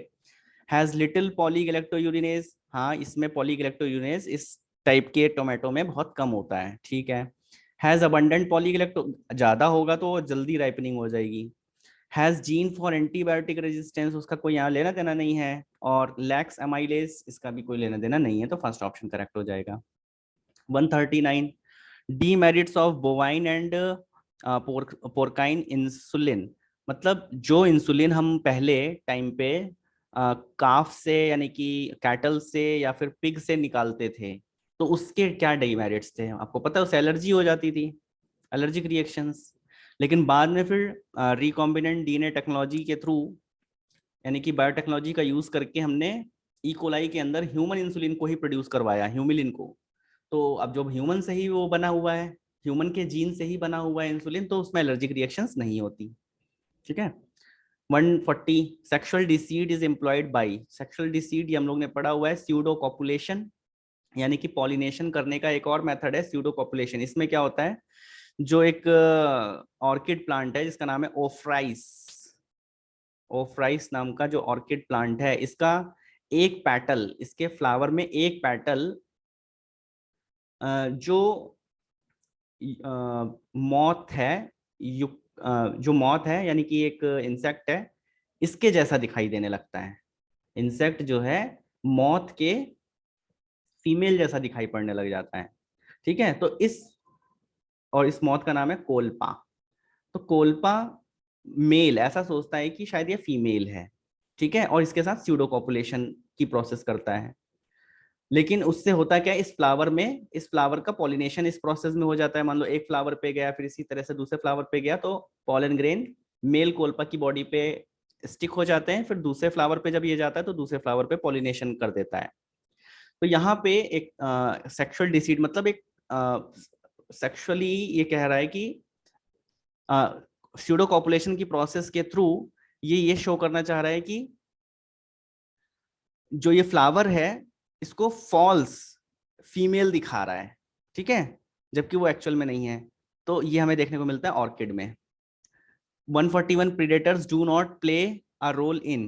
हैज लिटिल पॉलीगैलेक्टोयूरिनेज। हाँ, इसमें पॉलीगैलेक्टोयूरिनेज इस टाइप के टोमेटो में बहुत कम होता है। ठीक है। हैज अबंडेंट पॉलीगैलेक्टो, ज्यादा होगा तो जल्दी राइपनिंग हो जाएगी। Has gene for antibiotic resistance, उसका कोई यहाँ लेना देना नहीं है। और लैक्स एमाइलेज, इसका भी कोई लेना देना नहीं है, तो फर्स्ट ऑप्शन करेक्ट हो जाएगा। 139 demerits of bovine and porcine insulin. मतलब जो इंसुलिन हम पहले टाइम पे काफ से यानी कि कैटल से या फिर पिग से निकालते थे, तो उसके क्या डीमेरिट्स थे? आपको पता है, उससे एलर्जी हो जाती थी, एलर्जिक रिएक्शंस। लेकिन बाद में फिर रिकॉम्बिनेंट डीएनए टेक्नोलॉजी के थ्रू, यानी कि बायोटेक्नोलॉजी का यूज करके हमने इकोलाई के अंदर ह्यूमन इंसुलिन को ही प्रोड्यूस करवाया, ह्यूमिलिन को। तो अब जब ह्यूमन से ही वो बना हुआ है, ह्यूमन के जीन से ही बना हुआ है इंसुलिन, तो उसमें एलर्जिक रिएक्शंस नहीं होती। ठीक है। 140 sexual decide is employed by. Sexual decide ये हम लोग ने पढ़ा हुआ है स्यूडो कॉपुलेशन, यानी कि पॉलिनेशन करने का एक और मेथड है स्यूडो कॉपुलेशन। इसमें क्या होता है, जो एक ऑर्किड प्लांट है जिसका नाम है ओफ्राइस, ओफ्राइस नाम का जो ऑर्किड प्लांट है, इसका एक पेटल, इसके फ्लावर में एक पेटल जो मॉथ है, जो मॉथ है यानी कि एक इंसेक्ट है, इसके जैसा दिखाई देने लगता है। इंसेक्ट जो है मॉथ के फीमेल जैसा दिखाई पड़ने लग जाता है। ठीक है, तो इस मॉथ का नाम है कोल्पा। तो कोल्पा मेल ऐसा सोचता है कि शायद ये फीमेल है। ठीक है, और इसके साथ स्यूडो कॉपुलेशन की प्रोसेस करता है। लेकिन उससे होता क्या है, इस फ्लावर का पॉलिनेशन इस प्रोसेस में हो जाता है। मान लो एक फ्लावर पे गया, फिर इसी तरह से दूसरे फ्लावर पे गया, तो पॉलन ग्रेन मेल कोल्पा की बॉडी पे स्टिक हो जाते हैं। फिर दूसरे फ्लावर पे जब ये जाता है तो दूसरे फ्लावर पे पॉलिनेशन कर देता है। तो यहाँ पे एक सेक्सुअल डिसीड, मतलब एक सेक्सुअली ये कह रहा है कि स्यूडो कॉपुलेशन की प्रोसेस के थ्रू ये शो करना चाह रहा है कि जो ये फ्लावर है इसको फॉल्स फीमेल दिखा रहा है। ठीक है, जबकि वो एक्चुअल में नहीं है। तो ये हमें देखने को मिलता है ऑर्किड में। 141 predators do not play a role in.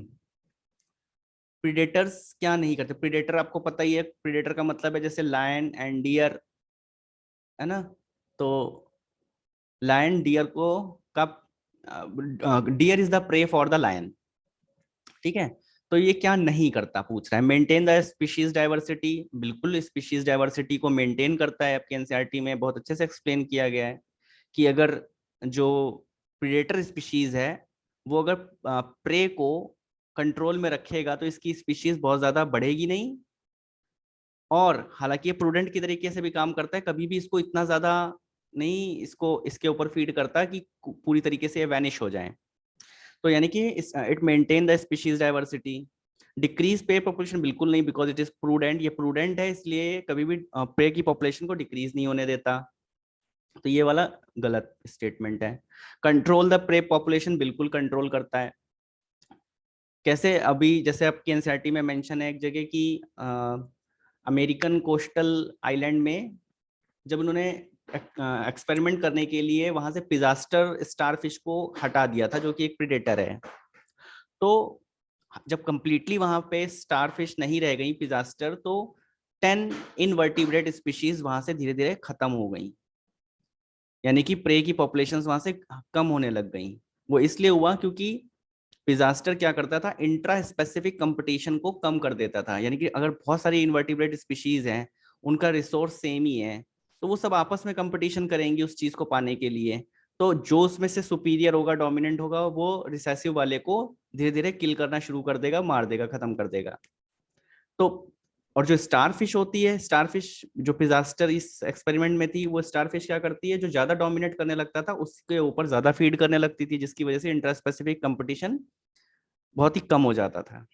Predators क्या नहीं करते? प्रीडेटर आपको पता ही है, प्रीडेटर का मतलब है जैसे लायन एंड डियर, है ना। तो लायन डियर को का deer is the prey for the lion. ठीक है, तो ये क्या नहीं करता पूछ रहा है। मेंटेन द स्पीशीज डाइवर्सिटी, बिल्कुल स्पीशीज डाइवर्सिटी को मेंटेन करता है। आपके एनसीईआरटी में बहुत अच्छे से एक्सप्लेन किया गया है कि अगर जो प्रीडेटर स्पीशीज है वो अगर प्रे को कंट्रोल में रखेगा तो इसकी स्पीशीज बहुत ज्यादा बढ़ेगी नहीं। और हालांकि ये प्रूडेंट की तरीके से भी काम करता है, कभी भी इसको इतना ज्यादा नहीं इसके ऊपर फीड करता कि पूरी तरीके से ये वैनिश हो जाए। तो यानी कि it maintain the species diversity. Decrease pray population बिल्कुल नहीं, बिकॉज इट इज प्रूडेंट। ये प्रूडेंट है इसलिए कभी भी प्रे की पॉपुलेशन को डिक्रीज नहीं होने देता। तो ये वाला गलत स्टेटमेंट है। कंट्रोल द प्रे पॉपुलेशन बिल्कुल कंट्रोल करता है। कैसे? अभी जैसे आपकी एनसीईआरटी में मेंशन है एक जगह कि अमेरिकन कोस्टल आइलैंड में जब उन्होंने एक्सपेरिमेंट करने के लिए वहां से पिजास्टर स्टारफिश को हटा दिया था, जो कि एक प्रीडेटर है। तो जब कंप्लीटली वहां पे स्टारफिश नहीं रह गई पिजास्टर, तो 10 इनवर्टिब्रेट स्पीशीज वहां से धीरे धीरे खत्म हो गई। यानी कि प्रे की पॉपुलेशन वहां से कम होने लग गई। वो इसलिए हुआ क्योंकि डिजास्टर क्या करता था, इंट्रा स्पेसिफिक कंपटीशन को कम कर देता था। यानी कि अगर बहुत सारी इन्वर्टिब्रेट स्पीशीज हैं, उनका रिसोर्स सेम ही है, तो वो सब आपस में कंपटीशन करेंगे उस चीज को पाने के लिए। तो जो उसमें से सुपीरियर होगा, डोमिनेंट होगा, वो रिसेसिव वाले को धीरे धीरे किल करना शुरू कर देगा, मार देगा, खत्म कर देगा। तो और जो स्टारफिश होती है, स्टारफिश जो पिजास्टर इस एक्सपेरिमेंट में थी, वो स्टारफिश क्या करती है, जो ज्यादा डोमिनेट करने लगता था उसके ऊपर ज्यादा फीड करने लगती थी, जिसकी वजह से इंट्रा स्पेसिफिक कंपटीशन बहुत ही कम हो जाता था।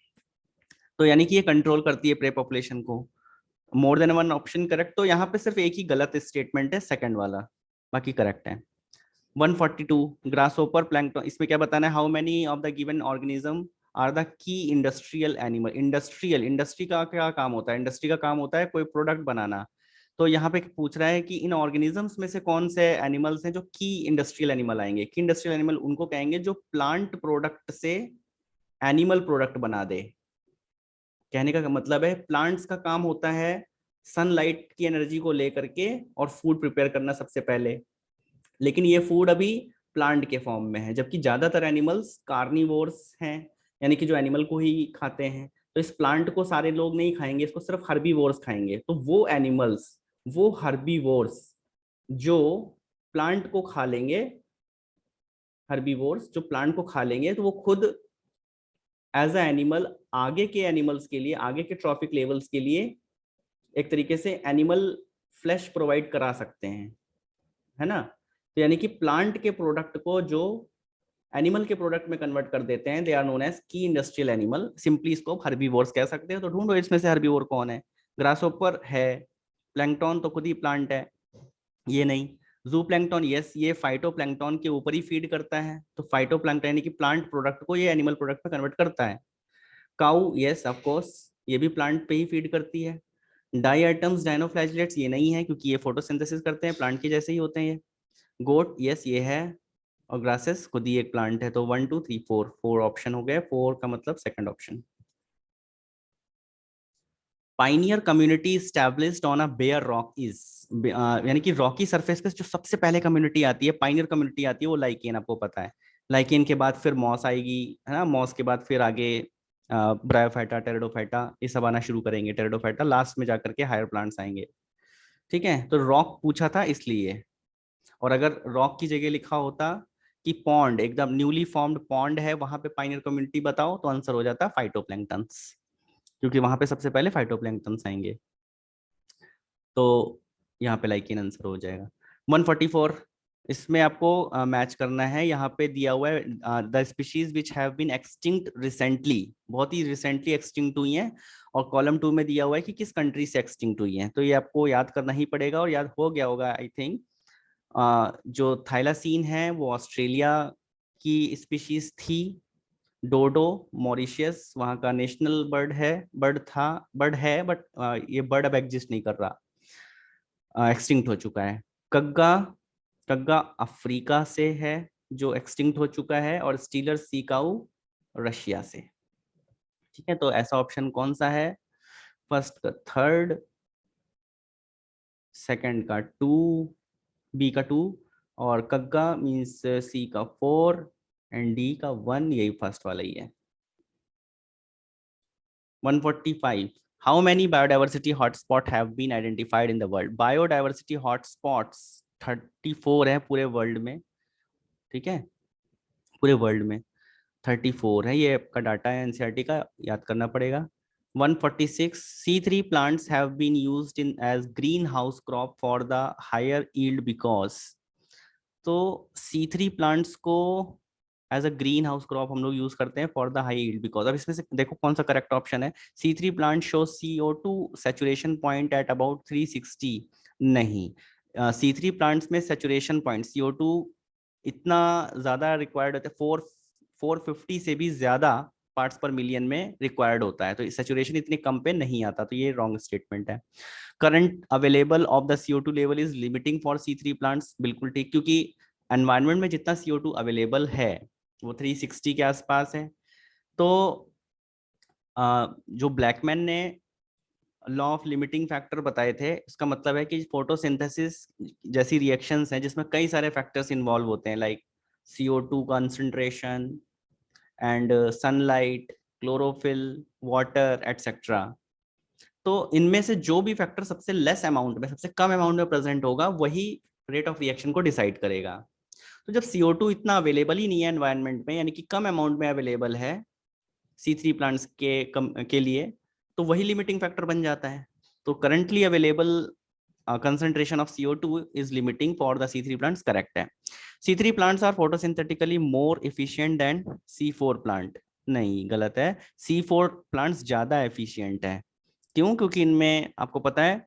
तो यानी कि ये कंट्रोल करती है प्रे पॉपुलेशन को। More than one option correct. तो यहाँ पे सिर्फ एक ही गलत स्टेटमेंट है, सेकंड वाला, बाकी करेक्ट है। 142 ग्रासहोपर प्लैंकटन, इसमें क्या बताना है? How many of the given organism are the key industrial animal. Industry का क्या काम होता है? इंडस्ट्री का काम होता है कोई प्रोडक्ट बनाना। तो यहाँ पे पूछ रहा है कि इन ऑर्गेनिजम्स में से कौन से एनिमल्स हैं जो की इंडस्ट्रियल एनिमल आएंगे। की इंडस्ट्रियल एनिमल उनको कहेंगे जो प्लांट प्रोडक्ट से एनिमल प्रोडक्ट बना दे। कहने का मतलब है प्लांट्स का काम होता है सनलाइट की एनर्जी को लेकर के और फूड प्रिपेयर करना सबसे पहले। लेकिन ये फूड अभी प्लांट के फॉर्म में है, जबकि ज्यादातर एनिमल्स कार्निवोर्स हैं, यानी कि जो एनिमल को ही खाते हैं। तो इस प्लांट को सारे लोग नहीं खाएंगे, इसको सिर्फ हर्बीवोर्स खाएंगे। तो वो एनिमल्स, वो हर्बीवोर्स जो प्लांट को खा लेंगे, हर्बीवोर्स जो प्लांट को खा लेंगे, तो वो खुद एज अ एनिमल आगे के एनिमल्स के लिए, आगे के ट्रॉफिक लेवल्स के लिए एक तरीके से एनिमल फ्लैश प्रोवाइड करा सकते हैं, है ना। तो यानी कि प्लांट के प्रोडक्ट को जो एनिमल के प्रोडक्ट में कन्वर्ट कर देते हैं, दे आर नोन एज की इंडस्ट्रियल एनिमल। सिंपली इसको हर्बीवोर्स कह सकते हैं। तो ढूंढो इसमें से हर्बीवोर कौन है? ग्रासहोपर है, प्लैंकटन तो खुद ही प्लांट है, ये नहीं। जू प्लैंकटन, यस, ये फाइटो प्लैंकटन के ऊपर ही फीड करता है। तो फाइटो प्लैंकटन यानी कि प्लांट प्रोडक्ट को ये एनिमल प्रोडक्ट में कन्वर्ट करता है। काउ, यस ऑफ कोर्स, ये भी प्लांट पे ही फीड करती है। डाइएटम्स डाइनोफ्लैजिलेट्स ये नहीं है, क्योंकि ये फोटोसिंथेसिस करते हैं, प्लांट के जैसे ही होते हैं ये। गोट, यस ये है। और ग्रासेस खुद ही एक प्लांट है। तो 1 2 3 4, 4 ऑप्शन हो गए। 4 का मतलब second option. Pioneer community established on a bare rock is, यानी कि रॉकी सरफेस पे जो सबसे पहले कम्युनिटी आती है, पाइनियर कम्युनिटी आती है, वो लाइकेन, आपको पता है। लाइकेन के बाद फिर मॉस आएगी, है ना। मॉस के बाद फिर आगे ब्रायोफाइटा, टेरिडोफाइटा, ये सब आना शुरू करेंगे। टेरिडोफाइटा लास्ट में जाकर के हायर प्लांट्स आएंगे। ठीक है, तो रॉक पूछा था इसलिए। और अगर रॉक की जगह लिखा होता कि पॉन्ड, एकदम न्यूली फॉर्म्ड पॉन्ड है, वहां पे पाइनियर कम्युनिटी बताओ, तो आंसर हो जाता फाइटोप्लैंक्टन्स, क्योंकि वहां पे सबसे पहले फाइटोप्लैंक्टन्स आएंगे। तो यहाँ पे लाइक इन आंसर हो जाएगा। 144, इसमें आपको मैच करना है। यहाँ पे दिया हुआ है the species which have been extinct recently, बहुत ही रिसेंटली एक्सटिंक्ट हुई हैं। और कॉलम 2 में दिया हुआ है कि किस कंट्री से एक्सटिंक्ट हुई हैं। तो ये आपको याद करना ही पड़ेगा, और याद हो गया होगा आई थिंक। जो थाइलासीन है वो ऑस्ट्रेलिया की स्पीशीज थी। डोडो मॉरिशियस वहाँ का नेशनल बर्ड है, बर्ड है, बट ये बर्ड अब एग्जिस्ट नहीं कर रहा, एक्सटिंक्ट हो चुका है। कग्गा, कग्गा अफ्रीका से है जो एक्सटिंक्ट हो चुका है, और स्टीलर सी काऊ रशिया से। ठीक है, तो ऐसा ऑप्शन कौन सा है? फर्स्ट का थर्ड, सेकंड का 2, बी का 2, और कग्गा मीन्स सी का 4 एंड डी का 1, यही फर्स्ट वाला ही है। 145, how many biodiversity hotspot have been identified in the world? Biodiversity hotspots 34 है पूरे वर्ल्ड में। ठीक है, पूरे वर्ल्ड में 34 है, ये आपका डाटा है एनसीईआरटी का, याद करना पड़ेगा। 146, C3 plants have been used in as greenhouse crop for the higher yield because, तो C3 प्लांट्स को as a green house crop हम लोग यूज करते हैं for the high yield because. अब इसमें से देखो कौन सा करेक्ट ऑप्शन है। C3 plant show CO2 saturation point at about 360, नहीं। C3 प्लांट्स में सैचुरेशन पॉइंट CO2 इतना ज्यादा रिक्वायर्ड होता है, 450 से भी ज्यादा पार्ट्स पर मिलियन में रिक्वायर्ड होता है, तो सैचुरेशन इतने कम पे नहीं आता, तो ये रॉन्ग स्टेटमेंट है। Current available of the CO2 level is limiting for C3 plants, बिल्कुल ठीक, क्योंकि एनवायरनमेंट में जितना CO2 अवेलेबल है वो 360 के आसपास है। तो जो ब्लैकमैन ने लॉ ऑफ लिमिटिंग फैक्टर बताए थे, इसका मतलब है कि फोटोसिंथेसिस जैसी रिएक्शंस हैं जिसमें कई सारे फैक्टर्स इन्वॉल्व होते हैं, like CO2 concentration and sunlight, chlorophyll, water etcetera. तो इनमें से जो भी फैक्टर सबसे लेस अमाउंट में, सबसे कम अमाउंट में प्रेजेंट होगा, वही रेट ऑफ रिएक्शन को डिसाइड करेगा। तो जब CO2 इतना अवेलेबल ही नहीं है एनवायरनमेंट में, यानी कि कम अमाउंट में अवेलेबल है C3 प्लांट्स के लिए, तो वही लिमिटिंग फैक्टर बन जाता है। तो currently available concentration of CO2 is limiting for the C3 plants, correct है। C3 plants are photosynthetically more efficient than C4 plant, नहीं, गलत है। C4 plants ज्यादा एफिशिएंट है। क्यों? क्योंकि इनमें आपको पता है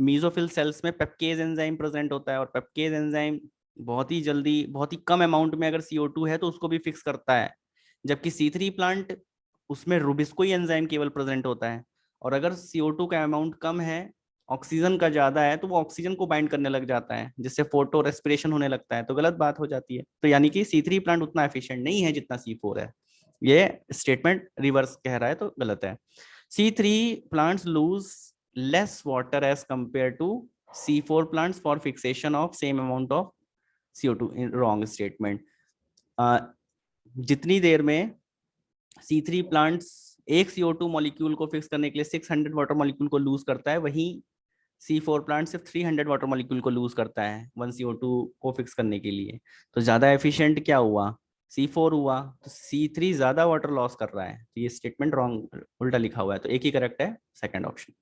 मीजोफिल सेल्स में पेप्केज एंजाइम प्रेजेंट होता है, और पेप्केज एंजाइम बहुत ही जल्दी, बहुत ही कम अमाउंट में अगर CO2 है तो उसको भी फिक्स करता है, जबकि C3 प्लांट उसमें रुबिस्को एंजाइम केवल प्रेजेंट होता है। और अगर CO2 का अमाउंट कम है, ऑक्सीजन का ज्यादा है, तो वो ऑक्सीजन को बाइंड करने लग जाता है, जिससे फोटो रेस्पिरेशन होने लगता है, तो गलत बात हो जाती है। तो यानी कि C3 प्लांट उतना एफिशिएंट नहीं है जितना C4 है। ये स्टेटमेंट रिवर्स कह रहा है, तो गलत है। C3 plants lose less water as compared to C4 plants for fixation of same amount of CO2, in wrong statement. जितनी देर में C3 प्लांट्स एक CO2 मॉलिक्यूल को फिक्स करने के लिए 600 वाटर मॉलिक्यूल को लूज करता है, वहीं C4 प्लांट सिर्फ 300 वाटर मॉलिक्यूल को लूज करता है 1 CO2 को फिक्स करने के लिए। तो ज्यादा एफिशिएंट क्या हुआ? C4 हुआ। तो C3 ज्यादा वाटर लॉस कर रहा है, तो ये स्टेटमेंट रॉन्ग, उल्टा लिखा हुआ है, तो एक ही करेक्ट है, second option.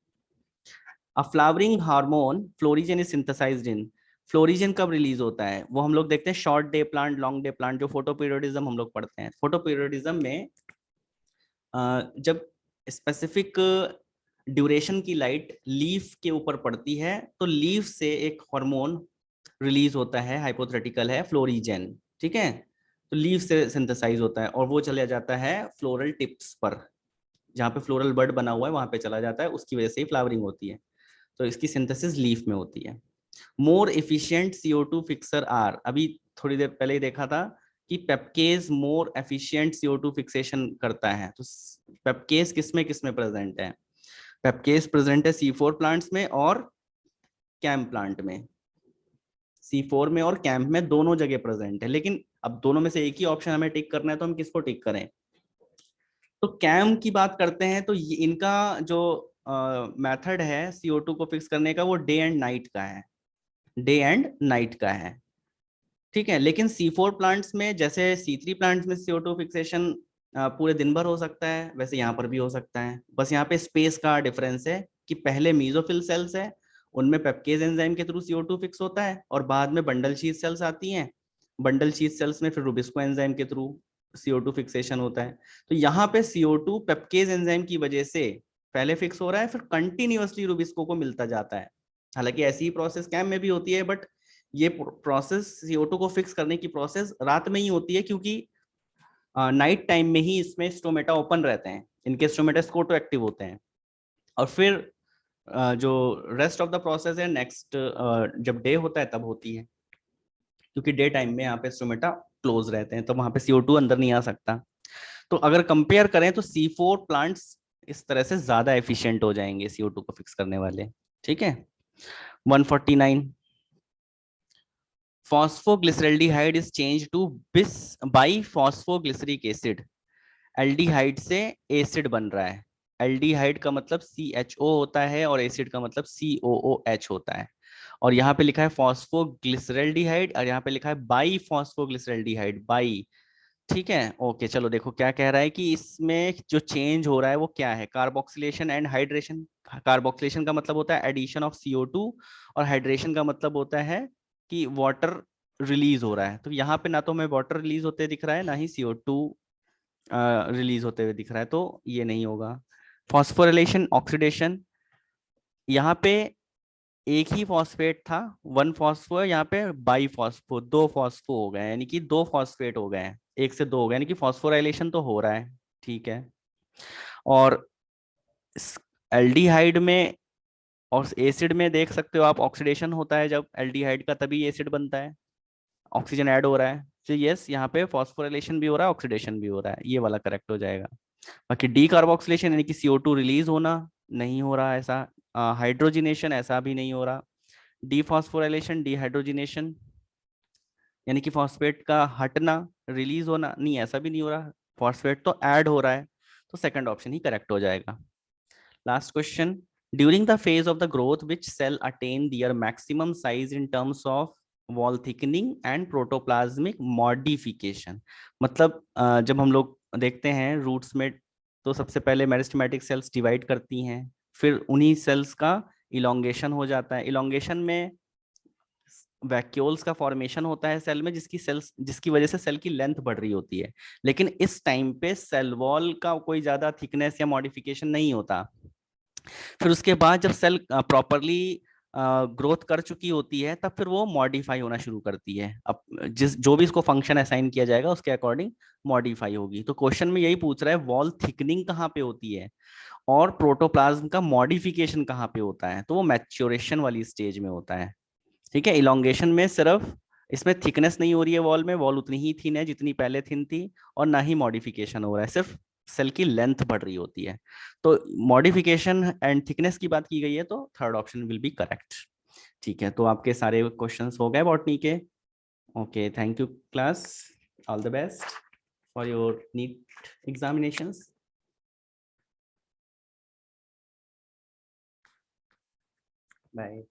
A flowering hormone florigen is synthesized in, florigen कब रिलीज होता है? वो हम लोग देखते हैं short day plant, long day plant, जो फोटो पीरियडिज्म हम लोग पढ़ते हैं। फोटो पीरियडिज्म में जब स्पेसिफिक ड्यूरेशन की लाइट लीफ के ऊपर पड़ती है, तो लीफ से एक हार्मोन रिलीज होता है, हाइपोथेटिकल है, फ्लोरिजन। ठीक है, तो लीफ से सिंथेसाइज होता है, और वो चला जाता है फ्लोरल टिप्स पर, जहाँ पे फ्लोरल बर्ड बना हुआ है वहां पे चला जाता है, उसकी वजह से ही फ्लावरिंग होती है। तो इसकी सिंथेसिस लीफ में होती है। More efficient CO2 fixer are, अभी थोड़ी देर पहले ही देखा था कि पेप्केज मोर एफिशिएंट CO2 फिक्सेशन करता है। तो पेप्केज किसमें किसमें प्रेजेंट है? पेप्केज प्रेजेंट है C4 प्लांट्स में और कैम प्लांट में। C4 में और कैम्प में दोनों जगह प्रेजेंट है, लेकिन अब दोनों में से एक ही ऑप्शन हमें टिक करना है, तो हम किसको टिक करें? तो कैम की बात करते हैं तो इनका जो मेथड है CO2 को फिक्स करने का वो डे एंड नाइट का है, डे एंड नाइट का है। ठीक है, लेकिन C4 प्लांट्स में जैसे C3 प्लांट्स में CO2 फिक्सेशन पूरे दिन भर हो सकता है, वैसे यहाँ पर भी हो सकता है। बस यहाँ पे स्पेस का डिफरेंस है कि पहले मीजोफिल सेल्स है, उनमें पेप्केज एंजाइम के थ्रू CO2 फिक्स होता है, और बाद में बंडल शीथ सेल्स आती हैं, बंडल शीथ सेल्स में फिर रुबिस्को एंजाइम के थ्रू CO2 फिक्सेशन होता है। तो यहाँ पे CO2 पेप्केज एंजाइम की वजह से पहले फिक्स हो रहा है, फिर कंटिन्यूअसली रुबिस्को को मिलता जाता है। हालांकि ऐसी ही प्रोसेस कैम में भी होती है, बट ये प्रोसेस CO2 को फिक्स करने की प्रोसेस रात में ही होती है, क्योंकि नाइट टाइम में ही इसमें स्टोमेटा ओपन रहते हैं, इनके स्टोमेटा स्कोटो एक्टिव होते हैं। और फिर जो रेस्ट ऑफ द प्रोसेस है नेक्स्ट जब डे होता है तब होती है, क्योंकि डे टाइम में यहाँ पे स्टोमेटा क्लोज रहते हैं, तो वहां पे CO2 अंदर नहीं आ सकता। तो अगर कंपेयर करें तो C4 प्लांट्स इस तरह से ज्यादा एफिशिएंट हो जाएंगे CO2 को फिक्स करने वाले। ठीक है, 149, फॉस्फोग्लिसरल्डिहाइड इज चेंज टू बिस बाई फॉस्फोग्लिसरिक एसिड। एल्डिहाइड से एसिड बन रहा है, एल्डिहाइड का मतलब CHO होता है और एसिड का मतलब COOH होता है। और यहाँ पे लिखा है फॉस्फोग्लिसरल्डिहाइड और यहाँ पे लिखा है बाई फॉस्फोग्लिसरल्डिहाइड, बाई। ठीक है, ओके, चलो देखो क्या कह रहा है कि इसमें जो चेंज हो रहा है वो क्या है, कार्बोक्सिलेशन एंड हाइड्रेशन। कार्बोक्सिलेशन का मतलब होता है एडिशन ऑफ CO2, और हाइड्रेशन का मतलब होता है कि वाटर रिलीज हो रहा है। तो यहाँ पे ना तो हमें वाटर रिलीज होते दिख रहा है, ना ही CO2 रिलीज होते हुए दिख रहा है, तो ये नहीं होगा। फॉस्फोरिलेशन ऑक्सीडेशन, यहाँ पे एक ही फॉस्फेट था, वन फॉस्फो, यहाँ पे बाई फॉस्फो, दो फॉस्फो हो गए, यानी कि दो फॉस्फेट हो गए हैं, एक से दो हो गए, यानी कि फॉस्फोराइलेशन तो हो रहा है। ठीक है, और एल्डिहाइड में और एसिड में देख सकते हो आप, ऑक्सीडेशन होता है जब एल्डिहाइड का, तभी एसिड बनता है, ऑक्सीजन ऐड हो रहा है। तो यस, यहाँ पे फॉस्फोराइलेशन भी हो रहा है, ऑक्सीडेशन भी हो रहा है, ये वाला करेक्ट हो जाएगा। बाकी डी कार्बोक्सिलेशन यानी कि CO2 रिलीज होना नहीं हो रहा ऐसा, हाइड्रोजिनेशन ऐसा भी नहीं हो रहा। डीफॉस्फोराइलेशन, डिहाइड्रोजिनेशन यानी कि फॉस्फेट का हटना, रिलीज होना नहीं, ऐसा भी नहीं हो रहा, फॉस्फेट तो ऐड हो रहा है। तो सेकंड ऑप्शन ही करेक्ट हो जाएगा। Last question, during the phase of the growth which cell attain their maximum size in terms of wall thickening and protoplasmic modification. मतलब जब हम लोग देखते हैं रूट्स में, तो सबसे पहले मेरिस्टेमेटिक सेल्स डिवाइड करती हैं, फिर उन्हीं सेल्स का इलोंगेशन हो जाता है। इलोंगेशन में वैक्यूल्स का फॉर्मेशन होता है सेल में, जिसकी वजह से सेल की लेंथ बढ़ रही होती है। लेकिन इस टाइम पे सेल वॉल का कोई ज्यादा थिकनेस या मॉडिफिकेशन नहीं होता। फिर उसके बाद जब सेल प्रॉपरली ग्रोथ कर चुकी होती है, तब फिर वो मॉडिफाई होना शुरू करती है। अब जो भी इसको फंक्शन असाइन किया जाएगा उसके अकॉर्डिंग मॉडिफाई होगी। तो क्वेश्चन में यही पूछ रहा है, वॉल थिकनिंग कहाँ पे होती है और प्रोटोप्लाज्म का मॉडिफिकेशन कहाँ पे होता है, तो वो मैच्योरेशन वाली स्टेज में होता है। ठीक है, इलोंगेशन में सिर्फ इसमें थिकनेस नहीं हो रही है वॉल में, वॉल उतनी ही थिन है जितनी पहले थिन थी, और ना ही मॉडिफिकेशन हो रहा है, सिर्फ सेल की लेंथ बढ़ रही होती है। तो मॉडिफिकेशन एंड थिकनेस की बात की गई है, तो third option will be correct. ठीक है, तो आपके सारे क्वेश्चंस हो गए बॉटनी के। Okay, thank you class, all the best for your NEET examinations. Bye.